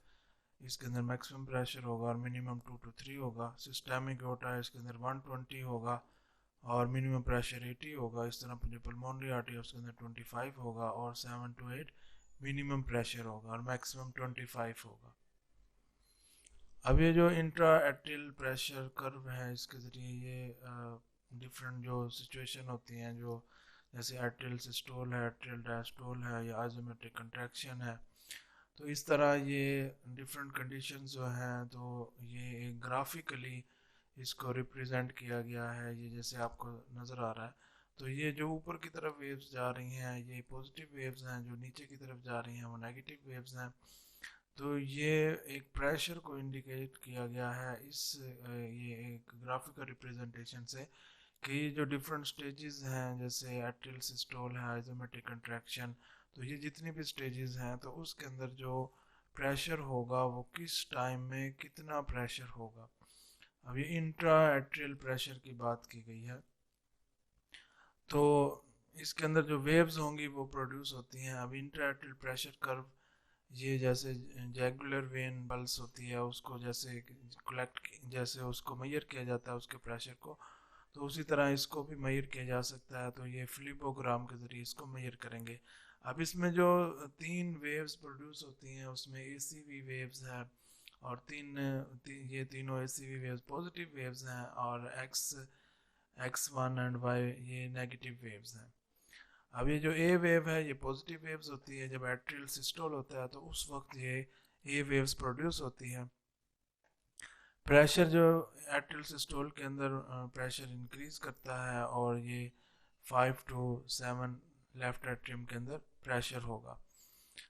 इसके अंदर मैक्सिमम प्रेशर होगा और मिनिमम 2 to 3 होगा। सिस्टेमिक एओर्टा है, इसके अंदर 120 होगा और मिनिमम प्रेशर 80 होगा। इस तरह जो पल्मोनरी आर्टरी है उसके अंदर 25 होगा और 7 to 8 मिनिमम प्रेशर होगा और मैक्सिमम 25 होगा। अब ये जो इंट्रा एट्रियल प्रेशर कर्व है, इसके ज़रिए ये डिफरेंट जो सिचुएशन होती हैं, जो जैसे एट्रियल सिस्टोल है, एट्रियल डायस्टोल है या आइसोमेट्रिक कंट्रैक्शन है, तो इस तरह ये डिफरेंट कंडीशंस जो हैं, तो ये ग्राफिकली इसको रिप्रेजेंट किया गया है। ये जैसे आपको नज़र आ रहा है, तो ये जो ऊपर की तरफ वेव्स जा रही हैं ये पॉजिटिव वेव्स हैं, जो नीचे की तरफ जा रही हैं वो नेगेटिव वेव्स हैं। तो ये एक प्रेशर को इंडिकेट किया गया है इस ये एक ग्राफिकल रिप्रेजेंटेशन से, कि जो डिफरेंट स्टेजेस हैं जैसे एट्रियल सिस्टोल है, आइसोमेट्रिक कंट्रैक्शन, तो ये जितनी भी स्टेजेस हैं तो उसके अंदर जो प्रेशर होगा वो किस टाइम में कितना प्रेशर होगा। अब ये इंट्रा एट्रियल प्रेशर की बात की गई है, तो इसके अंदर जो वेव्स होंगी वो प्रोड्यूस होती हैं। अब इंट्रा एट्रियल प्रेशर कर्व ये जैसे जैगुलर वेन पल्स होती है उसको जैसे कलेक्ट जैसे उसको मेजर किया जाता है उसके प्रेशर को, तो उसी तरह इसको भी मेजर किया जा सकता है। तो ये फ्लिपोग्राम के ज़रिए इसको मेजर करेंगे। अब इसमें जो 3 वेव्स प्रोड्यूस होती हैं उसमें एसीवी वेव्स है, और ये तीनों एसीवी वेव्स पॉजिटिव वेव्स हैं, और x1 एंड y ये नेगेटिव वेव्स हैं। अब ये जो ए वेव है ये पॉजिटिव वेव्स होती है। जब एट्रियल सिस्टोल होता है तो उस वक्त ये ए वेव्स प्रोड्यूस होती हैं। प्रेशर जो एट्रियल सिस्टोल के अंदर प्रेशर इंक्रीज करता है, और ये 5 to 7 लेफ्ट एट्रियम के अंदर प्रेशर होगा।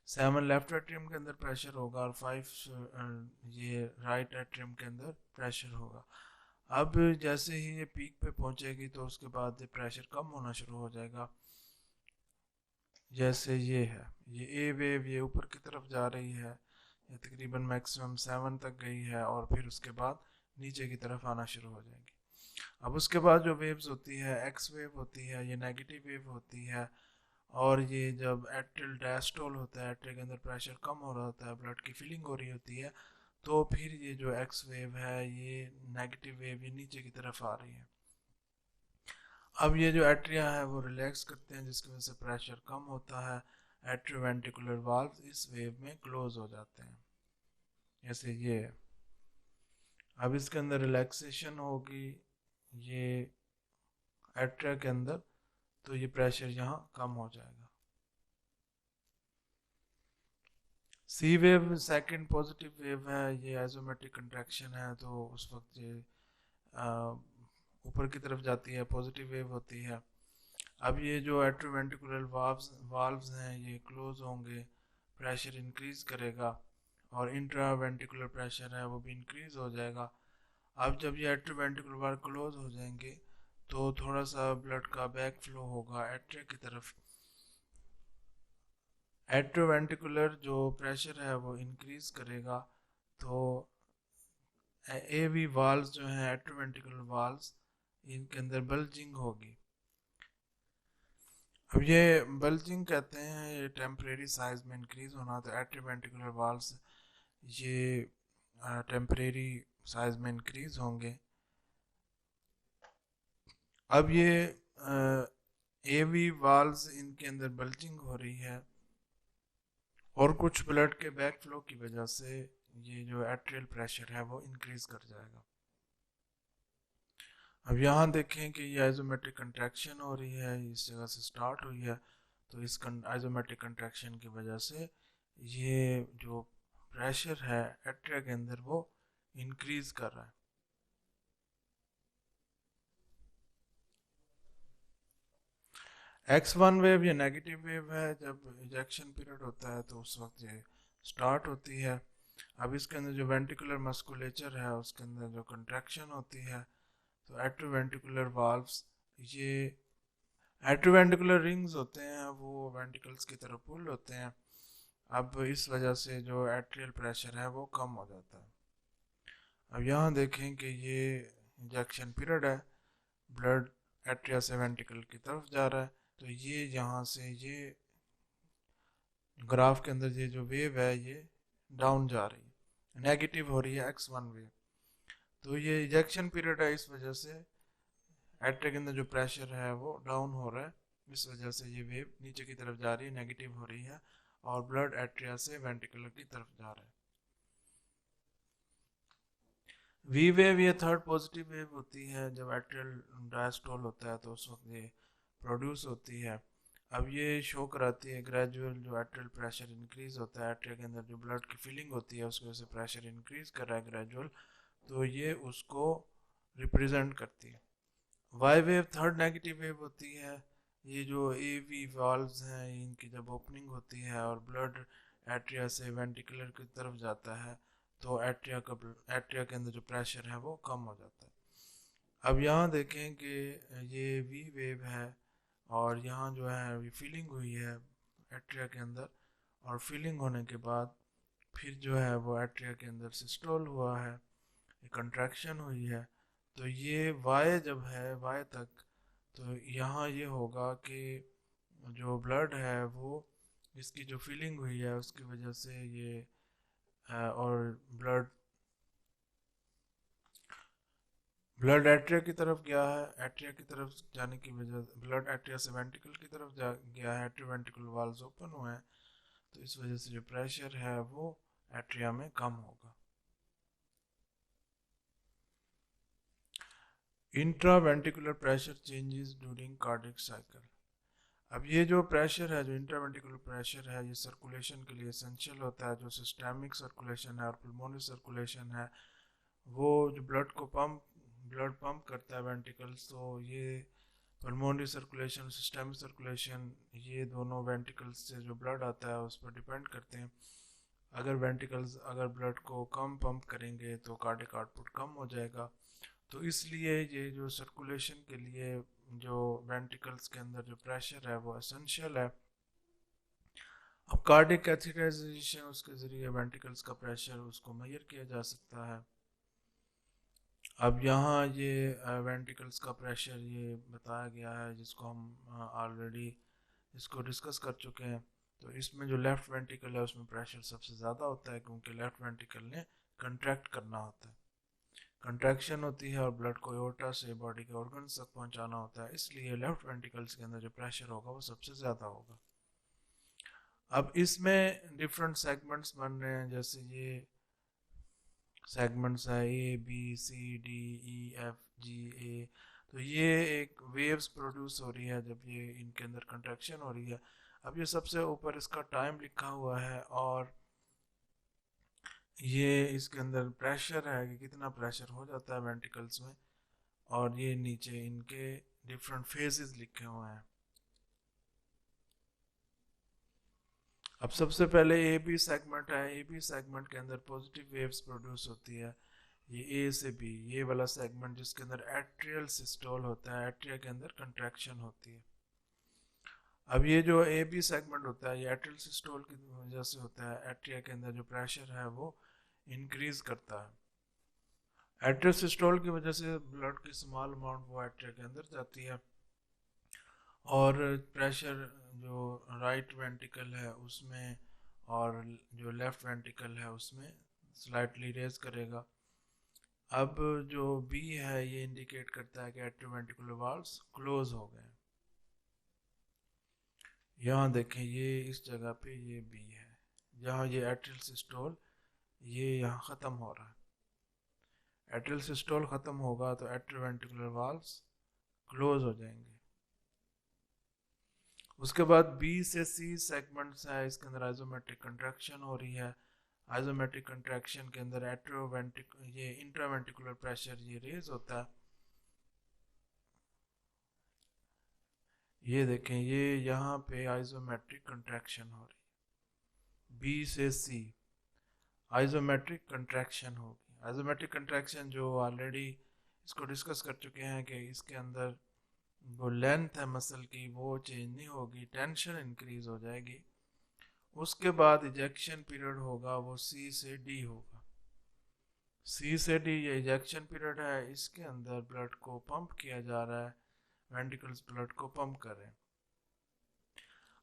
7 लेफ्ट एट्रियम के अंदर प्रेशर होगा और 5 ये राइट एट्रियम के अंदर प्रेशर होगा। अब जैसे ही ये पीक पे पहुंचेगी तो उसके बाद प्रेशर कम होना शुरू हो जाएगा। जैसे ये है, ये ए वेव ये ऊपर की तरफ जा रही है, ये तकरीबन मैक्सिमम 7 तक गई है और फिर उसके बाद नीचे की तरफ आना शुरू हो जाएगी। अब उसके बाद जो वेव्स होती है, एक्स वेव होती है, ये नेगेटिव वेव होती है। और ये जब एट्रियल डायस्टोल होता है, एट्रिया के अंदर प्रेशर कम हो रहा होता है, ब्लड की फिलिंग हो रही होती है, तो फिर ये जो एक्स वेव है, ये नेगेटिव वेव ये नीचे की तरफ आ रही है। अब ये जो एट्रिया है वो रिलैक्स करते हैं, जिसकी वजह से प्रेशर कम होता है। एट्रियोवेंट्रिकुलर वाल्व इस वेव में क्लोज हो जाते हैं, जैसे ये है। अब इसके अंदर रिलैक्सेशन होगी ये एट्रिया के अंदर, तो ये प्रेशर यहाँ कम हो जाएगा। सी वेव सेकंड पॉजिटिव वेव है, ये आइसोमेट्रिक कंट्रैक्शन है, तो उस वक्त ये ऊपर की तरफ जाती है, पॉजिटिव वेव होती है। अब ये जो एट्रोवेंट्रिकुलर वाल्व्स हैं ये क्लोज होंगे, प्रेशर इंक्रीज करेगा और इंट्रावेंट्रिकुलर प्रेशर है वो भी इंक्रीज हो जाएगा। अब जब ये एट्रोवेंट्रिकुलर वाल्व क्लोज हो जाएंगे तो थोड़ा सा ब्लड का बैक फ्लो होगा एट्रिया की तरफ। एट्रोवेंट्रिकुलर जो प्रेशर है वो इंक्रीज करेगा, तो एवी वाल्व्स जो हैं, एट्रोवेंट्रिकुलर वाल्व्स, इनके अंदर बल्जिंग होगी। अब ये बल्जिंग कहते हैं ये टेम्परेरी साइज में इंक्रीज होना, तो एट्रोवेंट्रिकुलर वाल्व्स ये टेम्परेरी साइज में इंक्रीज होंगे। अब ये एवी वाल्व्स इनके अंदर बल्जिंग हो रही है और कुछ ब्लड के बैक फ्लो की वजह से ये जो एट्रियल प्रेशर है वो इंक्रीज कर जाएगा। अब यहाँ देखें कि ये आइसोमेट्रिक कंट्रैक्शन हो रही है, इस जगह से स्टार्ट हुई है, तो इस आइसोमेट्रिक कंट्रैक्शन की वजह से ये जो प्रेशर है एट्रिया के अंदर वो इंक्रीज कर रहा है। X1 वेव या नेगेटिव वेव है, जब इजेक्शन पीरियड होता है तो उस वक्त ये स्टार्ट होती है। अब इसके अंदर जो वेंट्रिकुलर मस्कुलेचर है उसके अंदर जो कंट्रैक्शन होती है, तो एट्रोवेंट्रिकुलर वाल्व्स, ये एट्रोवेंट्रिकुलर रिंग्स होते हैं वो वेंट्रिकल्स की तरफ पुल होते हैं। अब इस वजह से जो एट्रियल प्रेशर है वो कम हो जाता है। अब यहाँ देखें कि ये इंजेक्शन पीरियड है, ब्लड एट्रिया से वेंट्रिकल की तरफ जा रहा है, तो ये यहाँ से ये ग्राफ के अंदर ये जो वेव है ये डाउन जा रही है, नेगेटिव हो रही है X1 वेव। तो ये इजेक्शन पीरियड है, इस वजह से एट्रिया के अंदर जो प्रेशर है वो डाउन हो रहा है, इस वजह से ये वेव नीचे की तरफ जा रही है, नेगेटिव हो रही है और ब्लड एट्रिया से वेंट्रिकुलर की तरफ जा रहा है। वी वेव ये थर्ड पॉजिटिव वेव होती है, जब एट्रियल डायस्टोल होता है तो उस वक्त ये प्रोड्यूस होती है। अब ये शो कराती है ग्रेजुअल जो एट्रियल प्रेशर इंक्रीज होता है, एट्रिया के अंदर जो ब्लड की फिलिंग होती है उसकी वजह से प्रेशर इंक्रीज कर रहा है ग्रेजुअल, तो ये उसको रिप्रेजेंट करती है। Y wave third negative wave होती है, ये जो ए वी वाल्व्स हैं इनकी जब ओपनिंग होती है और ब्लड एट्रिया से वेंट्रिकुलर की तरफ जाता है, तो एट्रिया के अंदर जो प्रेशर है वो कम हो जाता है। अब यहाँ देखें कि ये वी वेव है और यहाँ जो है अभी फीलिंग हुई है एट्रिया के अंदर, और फीलिंग होने के बाद फिर जो है वो एट्रिया के अंदर सिस्टोल हुआ है, कंट्रैक्शन हुई है। तो ये वाई जब है वाई तक, तो यहाँ ये होगा कि जो ब्लड है वो इसकी जो फीलिंग हुई है उसकी वजह से ये और ब्लड ब्लड एट्रिया की तरफ गया है, एट्रिया की तरफ जाने की वजह ब्लड एट्रिया से वेंट्रिकल की तरफ गया है, एट्रोवेंट्रिकुलर वाल्व्स ओपन हुए हैं, तो इस वजह से जो प्रेशर है वो एट्रिया में कम होगा। Intraventricular pressure changes during cardiac cycle. अब ये जो प्रेशर है, जो इंट्रावेंट्रिकुलर प्रेशर है, ये सर्कुलेशन के लिए एसेंशियल होता है। जो सिस्टेमिक सर्कुलेशन है और पुल्मोनरी सर्कुलेशन है, वो जो ब्लड पंप करता है वेंट्रिकल्स, तो ये पल्मोनरी सर्कुलेशन, सिस्टेमिक सर्कुलेशन, ये दोनों वेंट्रिकल्स से जो ब्लड आता है उस पर डिपेंड करते हैं। अगर वेंट्रिकल्स अगर ब्लड को कम पंप करेंगे तो कार्डियक आउटपुट कम हो जाएगा, तो इसलिए ये जो सर्कुलेशन के लिए जो वेंट्रिकल्स के अंदर जो प्रेशर है वो एसेंशियल है। अब कार्डियक कैथेटराइजेशन उसके ज़रिए वेंट्रिकल्स का प्रेशर उसको मेजर किया जा सकता है। अब यहाँ ये वेंट्रिकल्स का प्रेशर ये बताया गया है, जिसको हम ऑलरेडी इसको डिस्कस कर चुके हैं। तो इसमें जो लेफ़्ट वेंट्रिकल है उसमें प्रेशर सबसे ज़्यादा होता है, क्योंकि लेफ़्ट वेंट्रिकल ने कंट्रैक्ट करना होता है, कंट्रैक्शन होती है और ब्लड को एओर्टा से बॉडी के ऑर्गन्स तक पहुंचाना होता है, इसलिए लेफ़्ट वेंट्रिकल्स के अंदर जो प्रेशर होगा वो सबसे ज़्यादा होगा। अब इसमें डिफरेंट सेगमेंट्स बन रहे हैं, जैसे ये सेगमेंट्स है A B C D E F G A. तो ये एक वेव्स प्रोड्यूस हो रही है जब ये इनके अंदर कंट्रैक्शन हो रही है। अब ये सबसे ऊपर इसका टाइम लिखा हुआ है और ये इसके अंदर प्रेशर है कि कितना प्रेशर हो जाता है वेंट्रिकल्स में, और ये नीचे इनके डिफरेंट फेजेस लिखे हुए हैं। अब सबसे पहले ए बी सेगमेंट है। ए बी सेगमेंट के अंदर पॉजिटिव वेव्स प्रोड्यूस होती है, ये ए से बी, ये वाला सेगमेंट जिसके अंदर एट्रियल सिस्टोल होता है, एट्रिया के अंदर कंट्रैक्शन होती है। अब ये जो ए बी सेगमेंट होता है ये एट्रियल सिस्टोल की वजह से होता है, एट्रिया के अंदर जो प्रेशर है वो इंक्रीज करता है। एट्रियल सिस्टोल की वजह से ब्लड की स्मॉल अमाउंट वो एट्रिया के अंदर जाती है, और प्रेशर जो राइट वेंट्रिकल है उसमें और जो लेफ्ट वेंट्रिकल है उसमें स्लाइटली रेज करेगा। अब जो बी है ये इंडिकेट करता है कि एट्रोवेंट्रिकुलर वाल्व्स क्लोज हो गए। यहाँ देखें ये इस जगह पे ये बी है, जहाँ ये एट्रियल सिस्टोल ये यहाँ ख़त्म हो रहा है। एट्रियल सिस्टोल ख़त्म होगा तो एट्रोवेंट्रिकुलर वाल्व्स क्लोज हो जाएंगे। उसके बाद बी से सी सेगमेंट्स है, इसके अंदर आइसोमेट्रिक कंट्रैक्शन हो रही है। आइसोमेट्रिक कंट्रैक्शन के अंदर ये इंट्रावेंट्रिकुलर प्रेशर ये रेज होता है। ये देखें ये यहाँ पे आइसोमेट्रिक कंट्रैक्शन हो रही है। बी से सी आइसोमेट्रिक कंट्रैक्शन होगी। आइसोमेट्रिक कंट्रैक्शन जो ऑलरेडी इसको डिस्कस कर चुके हैं कि इसके अंदर वो लेंथ है मसल की वो चेंज नहीं होगी, टेंशन इंक्रीज हो जाएगी। उसके बाद इजेक्शन पीरियड होगा वो सी से डी होगा। सी से डी ये इजेक्शन पीरियड है, इसके अंदर ब्लड को पंप किया जा रहा है, वेंट्रिकल्स ब्लड को पंप कर रहे हैं।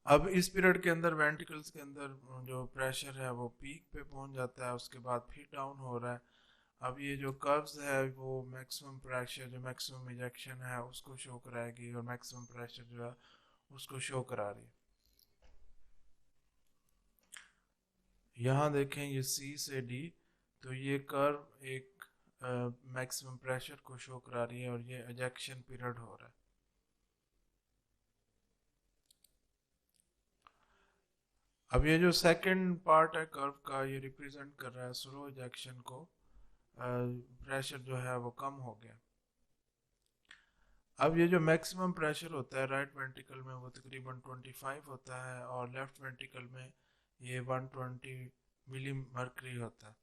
अब इस पीरियड के अंदर वेंट्रिकल्स के अंदर जो प्रेशर है वो पीक पे पहुंच जाता है, उसके बाद फिर डाउन हो रहा है। अब ये जो कर्व्स है वो मैक्सिमम प्रेशर जो मैक्सिमम इजेक्शन है उसको शो कराएगी, और मैक्सिमम प्रेशर जो है उसको शो करा रही है। यहाँ देखें ये सी से डी, तो ये कर्व एक मैक्सिमम प्रेशर को शो करा रही है और ये इजेक्शन पीरियड हो रहा है। अब ये जो सेकंड पार्ट है कर्व का ये रिप्रेजेंट कर रहा है स्लो इजेक्शन को, प्रेशर जो है वो कम हो गया। अब ये जो मैक्सिमम प्रेशर होता है राइट वेंट्रिकल में वो तकरीबन 25 होता है, और लेफ्ट वेंट्रिकल में ये 120 मिली मर्करी होता है।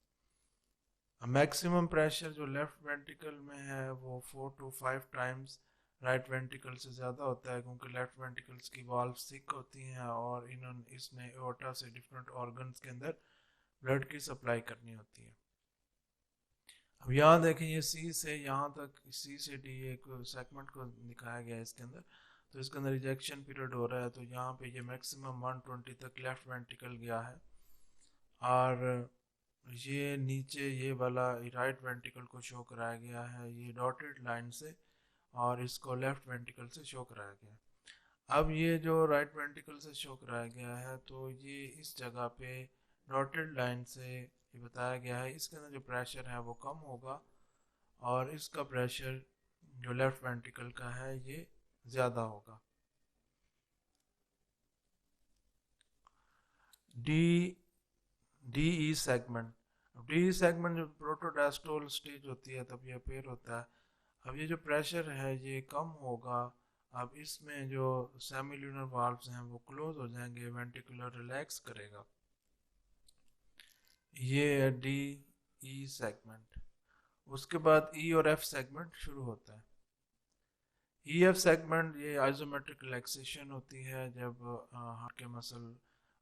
मैक्सिमम प्रेशर जो लेफ्ट वेंट्रिकल में है वो 4 to 5 टाइम्स राइट वेंट्रिकल से ज़्यादा होता है, क्योंकि लेफ्ट वेंट्रिकल्स की वाल्व थिक होती हैं और इसने एओर्टा से डिफरेंट ऑर्गन्स के अंदर ब्लड की सप्लाई करनी होती है। अब यहाँ देखें ये सी से यहाँ तक, सी से डी एक सेगमेंट को दिखाया गया है इसके अंदर, तो इसके अंदर इजेक्शन पीरियड हो रहा है, तो यहाँ पे ये मैक्सिमम 120 तक लेफ्ट वेंट्रिकल गया है, और ये नीचे ये वाला राइट वेंट्रिकल को शो कराया गया है ये डॉटेड लाइन से, और इसको लेफ्ट वेंट्रिकल से शो कराया गया। अब ये जो राइट वेंट्रिकल से शो कराया गया है तो ये इस जगह पे डॉटेड लाइन से ये बताया गया है इसके अंदर जो प्रेशर है वो कम होगा, और इसका प्रेशर जो लेफ्ट वेंट्रिकल का है ये ज़्यादा होगा। D D E segment. D segment जो प्रोटोडायस्टोल स्टेज होती है तब ये अपेयर होता है। अब ये जो प्रेशर है ये कम होगा, अब इसमें जो सेमिल्यूनर वाल्व्स हैं वो क्लोज हो जाएंगे, वेंट्रिकुलर रिलैक्स करेगा। ये है डी ई सेगमेंट। उसके बाद ई और एफ सेगमेंट शुरू होता है। ई एफ सेगमेंट ये आइसोमेट्रिक रिलैक्सेशन होती है, जब हार्ट के मसल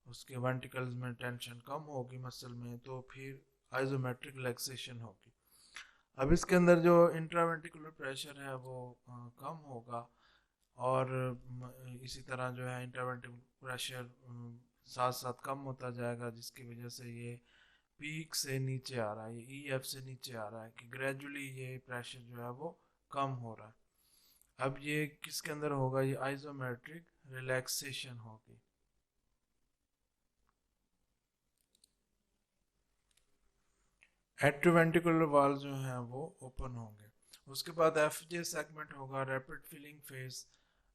उसके वेंट्रिकल्स में टेंशन कम होगी मसल में, तो फिर आइसोमेट्रिक रिलैक्सेशन होगी। अब इसके अंदर जो इंट्रावेंट्रिकुलर प्रेशर है वो कम होगा, और इसी तरह जो है इंट्रावेंट्रिकुलर प्रेशर साथ साथ कम होता जाएगा, जिसकी वजह से ये पीक से नीचे आ रहा है, ये ई एफ से नीचे आ रहा है कि ग्रेजुअली ये प्रेशर जो है वो कम हो रहा है। अब ये किसके अंदर होगा, ये आइसोमेट्रिक रिलैक्सेशन होगी। एट्रोवेंट्रिकुलर वाल्व जो है वो ओपन होंगे। उसके बाद एफ जे सेगमेंट होगा, रैपिड फीलिंग फेज।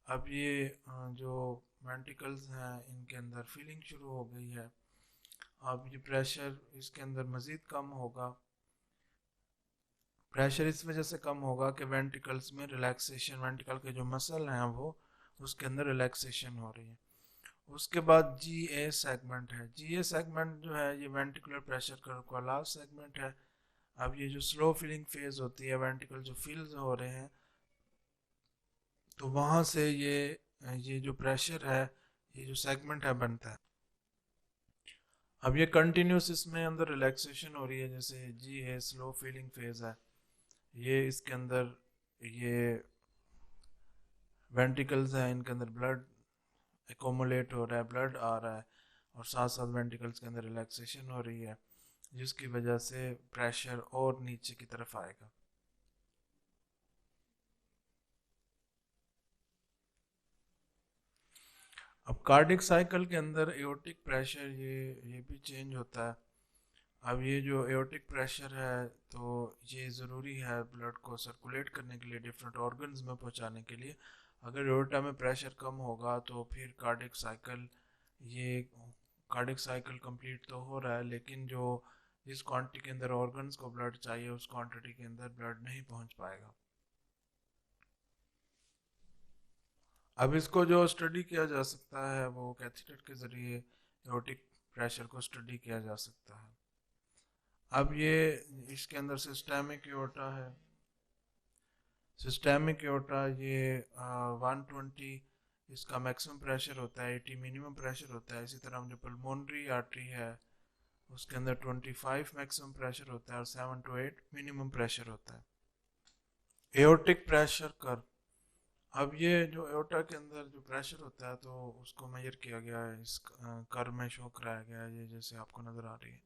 अब ये जो वेंट्रिकल्स हैं इनके अंदर फीलिंग शुरू हो गई है। अब ये प्रेशर इसके अंदर मज़ीद कम होगा। प्रेशर इस वजह से कम होगा कि वेंट्रिकल्स में रिलैक्सेशन, वेंट्रिकल के जो मसल हैं वो उसके अंदर रिलैक्सेशन हो रही है। उसके बाद जी ए सेगमेंट है। जी ए सेगमेंट जो है ये वेंट्रिकुलर प्रेशर कर्व का लास्ट सेगमेंट है। अब ये जो स्लो फीलिंग फेज होती है, वेंट्रिकल जो फील्स हो रहे हैं, तो वहाँ से ये जो प्रेशर है, ये जो सेगमेंट है बनता है। अब ये कंटिन्यूस इसमें अंदर रिलैक्सेशन हो रही है, जैसे जी है स्लो फीलिंग फेज है, ये इसके अंदर ये वेंट्रिकल्स हैं, इनके अंदर ब्लड एकोमुलेट हो रहा है, ब्लड आ रहा है, और साथ साथ वेंट्रिकल्स के अंदर रिलैक्सेशन हो रही है, जिसकी वजह से प्रेशर और नीचे की तरफ आएगा। अब कार्डिक साइकिल के अंदर एओर्टिक प्रेशर ये भी चेंज होता है। अब ये जो एओर्टिक प्रेशर है, तो ये ज़रूरी है ब्लड को सर्कुलेट करने के लिए, डिफरेंट ऑर्गन्स में पहुंचाने के लिए। अगर एओर्टा में प्रेशर कम होगा तो फिर ये कार्डिक साइकिल कंप्लीट तो हो रहा है, लेकिन जो जिस क्वांटिटी के अंदर ऑर्गन्स को ब्लड चाहिए उस क्वांटिटी के अंदर ब्लड नहीं पहुंच पाएगा। अब इसको जो स्टडी किया जा सकता है वो कैथेटर के ज़रिए एओर्टिक प्रेशर को स्टडी किया जा सकता है। अब ये इसके अंदर सिस्टेमिक एओर्टा है। सिस्टेमिक एओर्टा ये 120 इसका मैक्सिमम प्रेशर होता है, 80 मिनिमम प्रेशर होता है। इसी तरह जो पल्मोनरी आर्टरी है उसके अंदर 25 मैक्सिमम प्रेशर होता है और 7 to 8 मिनिमम प्रेशर होता है। Aortic pressure curve. अब ये जो एओर्टा के अंदर जो प्रेशर होता है, तो उसको मेजर किया गया है, इस कर्व में शो कराया गया है, ये जैसे आपको नज़र आ रही है।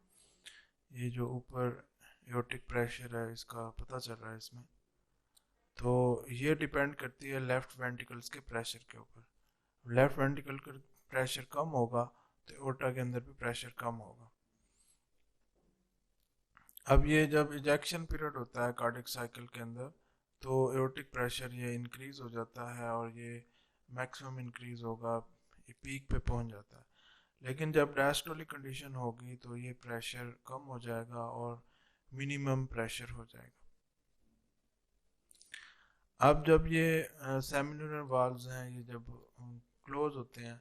ये जो ऊपर एओर्टिक प्रेशर है इसका पता चल रहा है इसमें। तो ये डिपेंड करती है लेफ्ट वेंट्रिकल्स के प्रेशर के ऊपर। लेफ्ट वेंट्रिकल का प्रेशर कम होगा तो एओर्टा के अंदर भी प्रेशर कम होगा। अब ये जब इजेक्शन पीरियड होता है कार्डिक साइकिल के अंदर, तो एओर्टिक प्रेशर ये इंक्रीज हो जाता है और ये मैक्सिमम इंक्रीज होगा, ये पीक पे पहुंच जाता है। लेकिन जब डायस्टोलिक कंडीशन होगी तो ये प्रेशर कम हो जाएगा और मिनिमम प्रेशर हो जाएगा। अब जब ये सेमिलुनर वाल्व्स हैं, ये जब क्लोज होते हैं,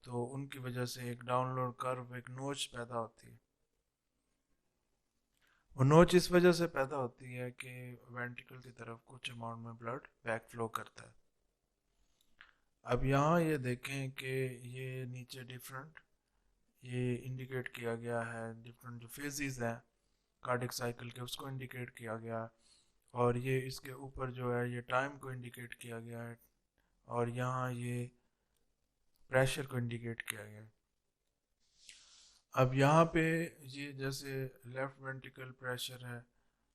तो उनकी वजह से एक डाउनलोड कर्व, एक नोच पैदा होती है। वो नोच इस वजह से पैदा होती है कि वेंट्रिकल की तरफ कुछ अमाउंट में ब्लड बैक फ्लो करता है। अब यहाँ ये देखें कि ये नीचे डिफरेंट ये इंडिकेट किया गया है, डिफरेंट जो फेजेस हैं कार्डिक साइकिल के उसको इंडिकेट किया गया है, और ये इसके ऊपर जो है ये टाइम को इंडिकेट किया गया है, और यहाँ ये प्रेशर को इंडिकेट किया गया है। अब यहाँ पे ये जैसे लेफ्ट वेंट्रिकल प्रेशर है,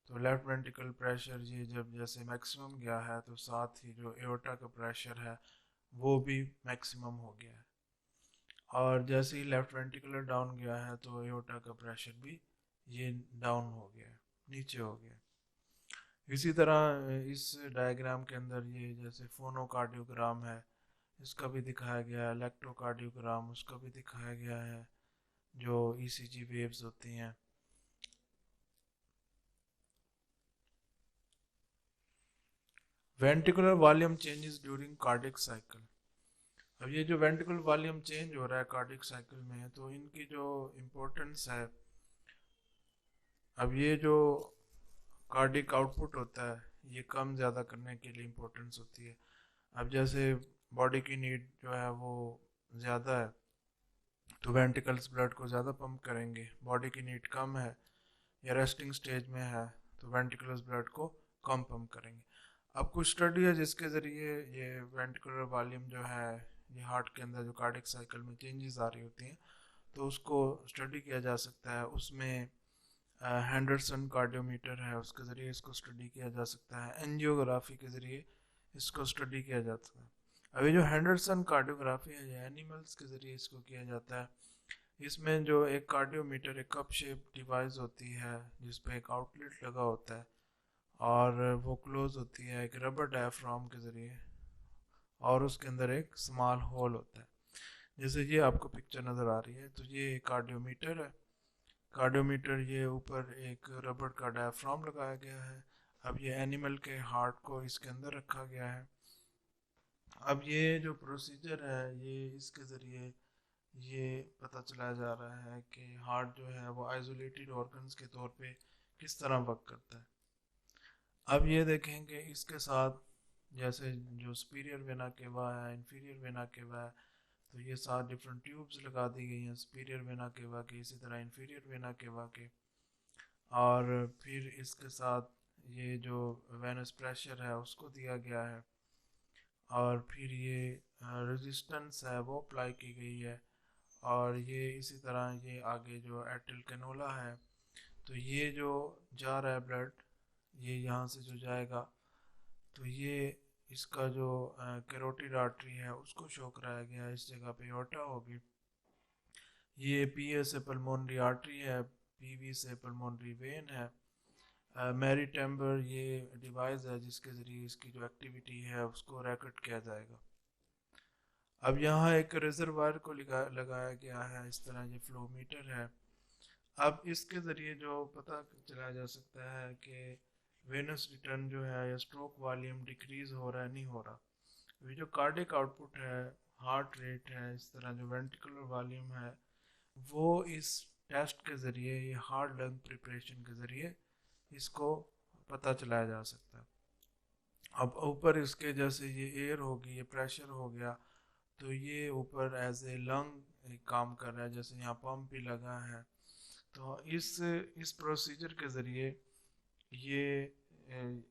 तो लेफ्ट वेंट्रिकल प्रेशर ये जब जैसे मैक्सिमम गया है, तो साथ ही जो एओर्टा का प्रेशर है वो भी मैक्सिमम हो गया है, और जैसे ही लेफ्ट वेंट्रिकुलर डाउन गया है तो एओर्टा का प्रेशर भी ये डाउन हो गया है, नीचे हो गया। इसी तरह इस डायग्राम के अंदर ये जैसे फोनोकार्डियोग्राम है, इसका भी दिखाया गया है, इलेक्ट्रोकार्डियोग्राम उसका भी दिखाया गया है, जो ईसीजी वेव्स होती हैं। Ventricular volume changes during cardiac cycle. अब ये जो वेंट्रिकुलर वॉल्यूम चेंज हो रहा है कार्डिक साइकिल में, तो इनकी जो इम्पोर्टेंस है, अब ये जो कार्डिक आउटपुट होता है ये कम ज़्यादा करने के लिए इम्पोर्टेंस होती है। अब जैसे बॉडी की नीड जो है वो ज़्यादा है तो वेंट्रिकल्स ब्लड को ज़्यादा पंप करेंगे, बॉडी की नीड कम है या रेस्टिंग स्टेज में है तो वेंट्रिकुलर ब्लड को कम पंप करेंगे। अब कुछ स्टडी है जिसके ज़रिए ये वेंट्रिकुलर वॉल्यूम जो है ये हार्ट के अंदर जो कार्डिक साइकिल में चेंजेस आ रही होती हैं तो उसको स्टडी किया जा सकता है। उसमें हैंडरसन कार्डियोमीटर है उसके ज़रिए इसको स्टडी किया जा सकता है, एंजियोग्राफी के ज़रिए इसको स्टडी किया जाता है। अभी जो हैंडरसन कार्डियोग्राफी है ये एनिमल्स के ज़रिए इसको किया जाता है। इसमें जो एक कार्डियोमीटर एक कप शेप डिवाइस होती है जिस पे एक आउटलेट लगा होता है और वो क्लोज होती है एक रबर डायफ्राम के ज़रिए और उसके अंदर एक स्मॉल होल होता है। जैसे ये आपको पिक्चर नज़र आ रही है तो ये कार्डियोमीटर है। कार्डियोमीटर ये ऊपर एक रबर का डायफ्राम लगाया गया है। अब ये एनिमल के हार्ट को इसके अंदर रखा गया है। अब ये जो प्रोसीजर है ये इसके ज़रिए ये पता चला जा रहा है कि हार्ट जो है वो आइसोलेटेड ऑर्गन्स के तौर पे किस तरह वर्क करता है। अब ये देखेंगे इसके साथ जैसे जो सुपीरियर वेना केवा है इंफीरियर वेना केवा है तो ये 7 डिफरेंट ट्यूब्स लगा दी गई हैं सुपीरियर वेना केवा के, इसी तरह इंफीरियर वेना केवा के। और फिर इसके साथ ये जो वेनस प्रेशर है उसको दिया गया है और फिर ये रेजिस्टेंस है वो अप्लाई की गई है। और ये इसी तरह ये आगे जो एट्रियल कैनोला है तो ये जो जा रहा है ब्लड ये यहाँ से जो जाएगा तो ये इसका जो कैरोटिड आर्टरी है उसको शो कराया गया है, इस जगह पे एओर्टा होगी। ये पीए से पल्मोनरी आर्टरी है, पीवी से पल्मोनरी वेन है। मैरी टेम्बर ये डिवाइस है जिसके ज़रिए इसकी जो एक्टिविटी है उसको रिकॉर्ड किया जाएगा। अब यहाँ एक रिजर्वायर को लगाया गया है, इस तरह ये फ्लो मीटर है। अब इसके ज़रिए जो पता चलाया जा सकता है कि वेनस रिटर्न जो है या स्ट्रोक वॉल्यूम डिक्रीज हो रहा है नहीं हो रहा। ये जो कार्डिक आउटपुट है हार्ट रेट है इस तरह जो वेंट्रिकुलर वॉल्यूम है वो इस टेस्ट के ज़रिए ये हार्ट लंग प्रिपरेशन के ज़रिए इसको पता चलाया जा सकता है। अब ऊपर इसके जैसे ये एयर होगी ये प्रेशर हो गया तो ये ऊपर एज ए लंग काम कर रहा है, जैसे यहाँ पंप भी लगा है। तो इस प्रोसीजर के ज़रिए ये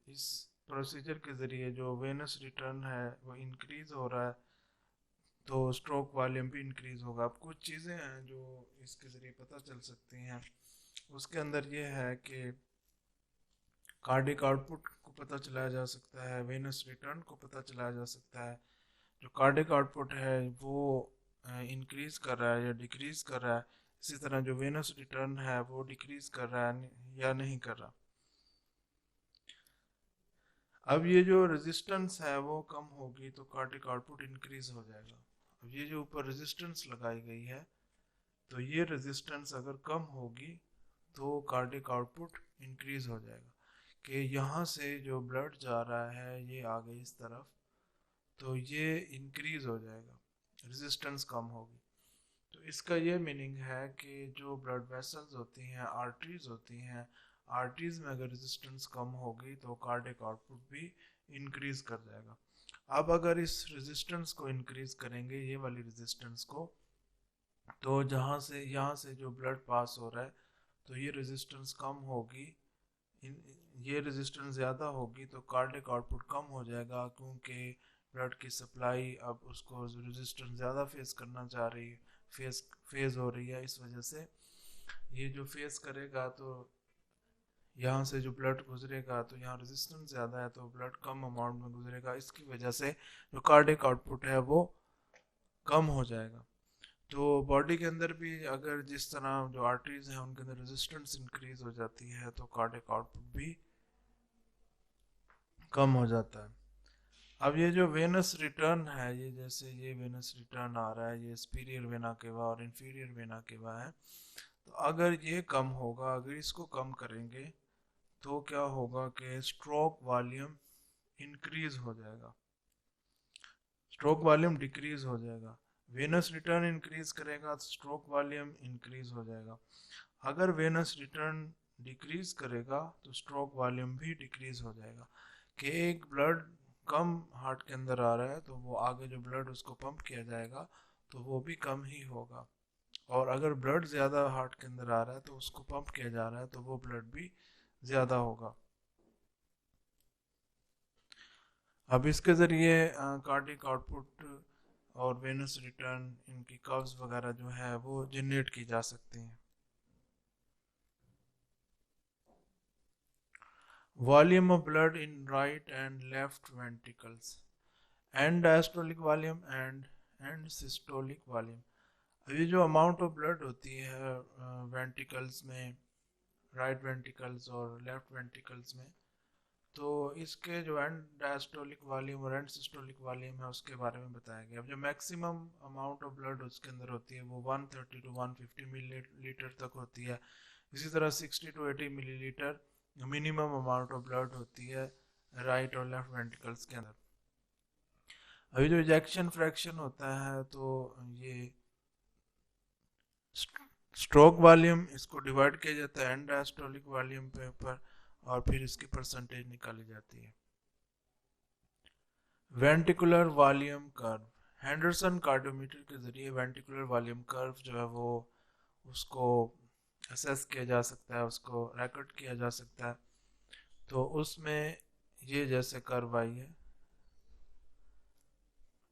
इस प्रोसीजर के ज़रिए जो वेनस रिटर्न है वो इंक्रीज़ हो रहा है तो स्ट्रोक वॉल्यूम भी इंक्रीज़ होगा। अब कुछ चीज़ें हैं जो इसके ज़रिए पता चल सकती हैं, उसके अंदर ये है कि कार्डिक आउटपुट को पता चलाया जा सकता है, वेनस रिटर्न को पता चलाया जा सकता है। जो कार्डिक आउटपुट है वो इंक्रीज कर रहा है या डिक्रीज कर रहा है, इसी तरह जो वेनस रिटर्न है वो डिक्रीज कर रहा है या नहीं कर रहा। अब ये जो रेजिस्टेंस है वो कम होगी तो कार्डिक आउटपुट इंक्रीज हो जाएगा। अब ये जो ऊपर रेजिस्टेंस लगाई गई है तो ये रेजिस्टेंस अगर कम होगी तो कार्डिक आउटपुट इंक्रीज हो जाएगा कि यहाँ से जो ब्लड जा रहा है ये आगे इस तरफ तो ये इंक्रीज हो जाएगा, रेजिस्टेंस कम होगी। तो इसका ये मीनिंग है कि जो ब्लड वेसल्स होती हैं आर्टरीज होती हैं, आर्टरीज में अगर रेजिस्टेंस कम होगी तो कार्डिक आउटपुट भी इंक्रीज कर जाएगा। अब अगर इस रेजिस्टेंस को इंक्रीज करेंगे ये वाली रेजिस्टेंस को तो यहाँ से जो ब्लड पास हो रहा है तो ये रेजिस्टेंस कम होगी, ये रेजिस्टेंस ज़्यादा होगी तो कार्डिक आउटपुट कम हो जाएगा क्योंकि ब्लड की सप्लाई अब उसको रेजिस्टेंस ज़्यादा फेस करना चाह रही है, फेज हो रही है। इस वजह से ये जो फेस करेगा तो यहाँ से जो ब्लड गुजरेगा तो यहाँ रेजिस्टेंस ज़्यादा है तो ब्लड कम अमाउंट में गुजरेगा, इसकी वजह से जो कार्डिक आउटपुट है वो कम हो जाएगा। तो बॉडी के अंदर भी अगर जिस तरह जो आर्टरीज हैं उनके अंदर रेजिस्टेंस इंक्रीज हो जाती है तो कार्डिक आउटपुट भी कम हो जाता है। अब ये जो वेनस रिटर्न है ये जैसे ये वेनस रिटर्न आ रहा है ये सुपीरियर वेना केवा और इंफीरियर वेना केवा है, तो अगर ये कम होगा अगर इसको कम करेंगे तो क्या होगा कि स्ट्रोक वॉल्यूम इंक्रीज हो जाएगा, स्ट्रोक वॉल्यूम डिक्रीज हो जाएगा। वेनस रिटर्न इंक्रीज करेगा तो स्ट्रोक वॉल्यूम इंक्रीज हो जाएगा। अगर वेनस रिटर्न डिक्रीज करेगा तो स्ट्रोक वॉल्यूम भी डिक्रीज हो जाएगा। कि एक ब्लड कम हार्ट के अंदर आ रहा है तो वो आगे जो ब्लड उसको पंप किया जाएगा तो वो भी कम ही होगा, और अगर ब्लड ज़्यादा हार्ट के अंदर आ रहा है तो उसको पंप किया जा रहा है तो वो ब्लड भी ज़्यादा होगा। अब इसके ज़रिए कार्डिक आउटपुट और वेनस रिटर्न, इनकी कर्व्स वगैरह जो है वो जनरेट की जा सकती हैं। Volume of blood in right and left ventricles, and diastolic volume and systolic volume. अभी जो अमाउंट ऑफ ब्लड होती है वेंट्रिकल्स में, राइट वेंट्रिकल्स और लेफ्ट वेंट्रिकल्स में, तो इसके जो एंड डायस्टोलिक वॉल्यूम और एंड सिस्टोलिक वॉल्यूम है उसके बारे में बताया गया। अब जो मैक्सिमम अमाउंट ऑफ ब्लड उसके अंदर होती है वो 130 टू 150 मिलीलीटर तक होती है। इसी तरह 60 to 80 millilitre minimum amount of blood होती है राइट और लेफ्ट वेंट्रिकल्स के अंदर। अभी जो इजेक्शन फ्रैक्शन होता है तो ये स्ट्रोक वॉल्यूम, इसको डिवाइड किया जाता है एंड डायस्टोलिक वॉल्यूम पे ऊपर, और फिर इसकी परसेंटेज निकाली जाती है। वेंट्रिकुलर वॉल्यूम कर्व, हेंडरसन कार्डियोमीटर के जरिए वेंट्रिकुलर वॉल्यूम कर्व जो है वो उसको असेस किया जा सकता है, उसको रिकॉर्ड किया जा सकता है। तो उसमें ये जैसे कर्व आई है,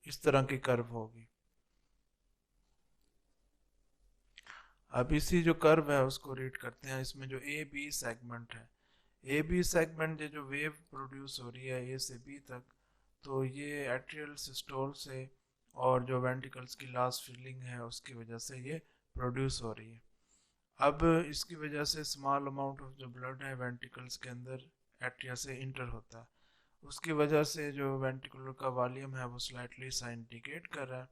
इस तरह की कर्व होगी। अब इसी जो कर्व है उसको रीड करते हैं। इसमें जो ए बी सेगमेंट है, ए बी सेगमेंट ये जो वेव प्रोड्यूस हो रही है ए से बी तक, तो ये एट्रियल सिस्टोल से और जो वेंट्रिकल्स की लास्ट फिलिंग है उसकी वजह से ये प्रोड्यूस हो रही है। अब इसकी वजह से स्मॉल अमाउंट ऑफ जो ब्लड है वेंट्रिकल्स के अंदर एट्रिया से इंटर होता है, उसकी वजह से जो वेंट्रिकुलर का वॉल्यूम है वो स्लाइटली सा इंडिकेट कर रहा है।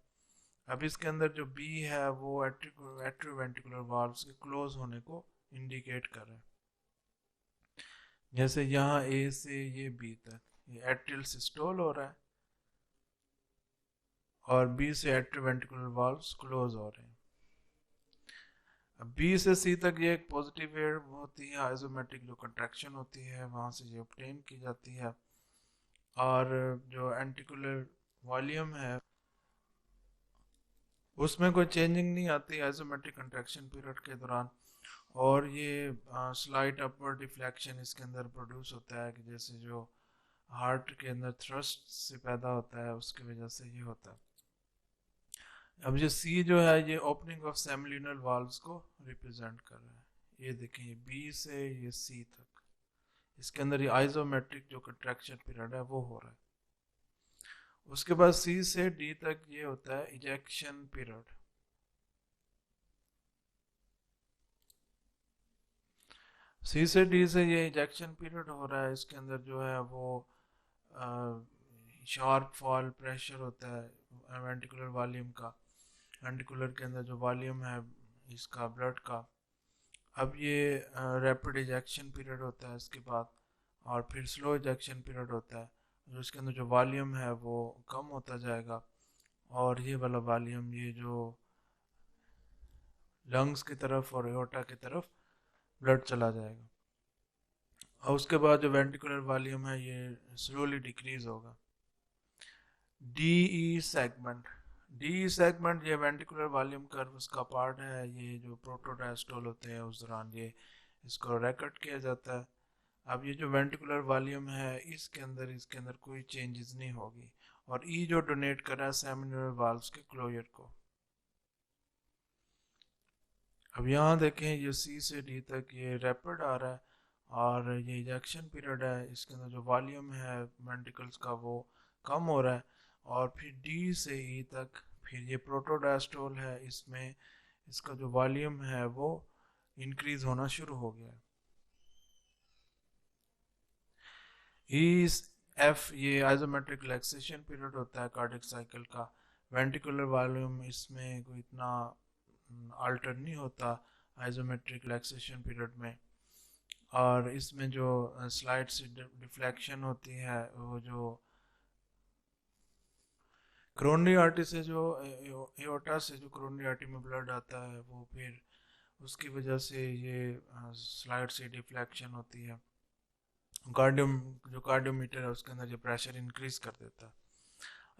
अब इसके अंदर जो बी है वो एट्रियोवेंट्रिकुलर वाल्व्स के क्लोज होने को इंडिकेट कर रहा है। जैसे यहाँ ए से ये बी तक ये एट्रियल सिस्टोल हो रहा है और बी से एट्रियोवेंट्रिकुलर वाल्व्स क्लोज हो रहे हैं। अब बी से सी तक ये एक पॉजिटिव वेव होती है, आइसोमेट्रिक जो कंट्रैक्शन होती है वहाँ से ये ऑब्टेन की जाती है, और जो एंटिकुलर वॉल्यूम है उसमें कोई चेंजिंग नहीं आती आइसोमेट्रिक कंट्रैक्शन पीरियड के दौरान। और ये स्लाइट अपवर्ड डिफ्लेक्शन इसके अंदर प्रोड्यूस होता है कि जैसे जो हार्ट के अंदर थ्रस्ट से पैदा होता है उसकी वजह से ये होता है। अब ये सी जो है ये ओपनिंग ऑफ सेमिल्यूनर वाल्व्स को रिप्रेजेंट कर रहा है। ये देखिए बी से ये सी तक इसके अंदर ये आइसोमेट्रिक जो कंट्रैक्शन पीरियड है वो हो रहा है। उसके बाद सी से डी तक ये होता है इजेक्शन पीरियड। सी से डी से ये इजेक्शन पीरियड हो रहा है, इसके अंदर जो है वो शार्प फॉल प्रेशर होता है वेंट्रिकुलर वॉल्यूम का, वेंट्रिकुलर के अंदर जो वॉल्यूम है इसका ब्लड का। अब ये रैपिड इजेक्शन पीरियड होता है इसके बाद, और फिर स्लो इजेक्शन पीरियड होता है जो इसके अंदर जो वॉल्यूम है वो कम होता जाएगा, और ये वाला वॉल्यूम ये जो लंग्स की तरफ और एओर्टा की तरफ ब्लड चला जाएगा। और उसके बाद जो वेंट्रिकुलर वॉल्यूम है ये स्लोली डिक्रीज होगा। डी सेगमेंट, डी सेगमेंट ये वेंट्रिकुलर वॉल्यूम कर्व उसका पार्ट है। ये जो प्रोटोडायस्टोल होते हैं उस दौरान ये इसको रिकॉर्ड किया जाता है। अब ये जो वेंट्रिकुलर वॉल्यूम है इसके अंदर कोई चेंजेस नहीं होगी, और ई जो डोनेट कर रहा है सेमिनल वाल्व्स के क्लोजर को। अब यहाँ देखें ये सी से डी तक ये रैपिड आ रहा है, और ये इजेक्शन पीरियड है, इसके अंदर जो वॉल्यूम है वेंट्रिकल्स का वो कम हो रहा है। और फिर डी से ई तक फिर ये प्रोटोडायस्टोल है, इसमें इसका जो वॉल्यूम है वो इंक्रीज होना शुरू हो गया है। ई एफ ये आइसोमेट्रिक रिलैक्सेशन पीरियड होता है कार्डिक साइकिल का। वेंट्रिकुलर वॉल्यूम इसमें कोई इतना अल्टर नहीं होता आइसोमेट्रिक रिलैक्सेशन पीरियड में, और इसमें जो स्लाइड से डिफ्लेक्शन होती है वो जो क्रोनरी आर्टरी से जो एओर्टा से जो क्रोनरी आर्टरी में ब्लड आता है वो फिर उसकी वजह से ये स्लाइड से डिफ्लेक्शन होती है। कार्डियम जो कार्डियोमीटर है उसके अंदर ये प्रेशर इंक्रीज कर देता है।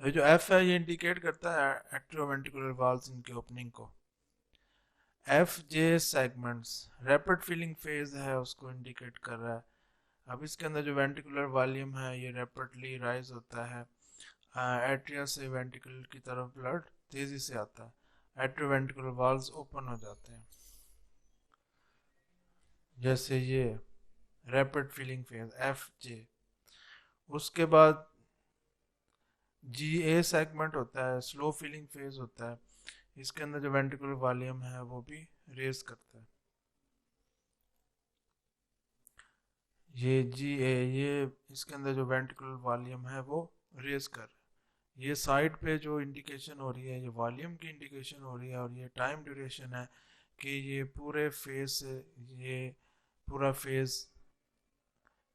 ये जो एफ है ये इंडिकेट करता है एट्रियोवेंट्रिकुलर वाल्व्स इनके ओपनिंग को। एफ जे सेगमेंट्स रैपिड फिलिंग फेज है उसको इंडिकेट कर रहा है। अब इसके अंदर जो वेंट्रिकुलर वॉल्यूम है ये रैपिडली राइज होता है। एट्रिया से वेंट्रिकल की तरफ ब्लड तेजी से आता है। एट्रियोवेंट्रिकुलर वाल्व्स ओपन हो जाते हैं। जैसे ये रैपिड फिलिंग फेज एफ जे। उसके बाद जी ए सेगमेंट होता है, स्लो फिलिंग फेज होता है। इसके अंदर जो वेंट्रिकुलर वॉल्यूम है वो भी रेज करता है। ये जी ए ये इसके अंदर जो वेंट्रिकुलर वॉल्यूम है वो रेज कर रहा है। ये साइड पे जो इंडिकेशन हो रही है ये वॉल्यूम की इंडिकेशन हो रही है, और ये टाइम ड्यूरेशन है कि ये पूरे फेज से ये पूरा फेज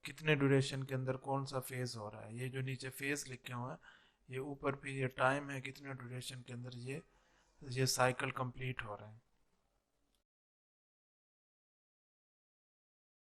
कितने ड्यूरेशन के अंदर कौन सा फेज हो रहा है। ये जो नीचे फेज लिखे हुए हैं ये ऊपर भी ये टाइम है कितने ड्यूरेशन के अंदर ये साइकिल कंप्लीट हो रहा है।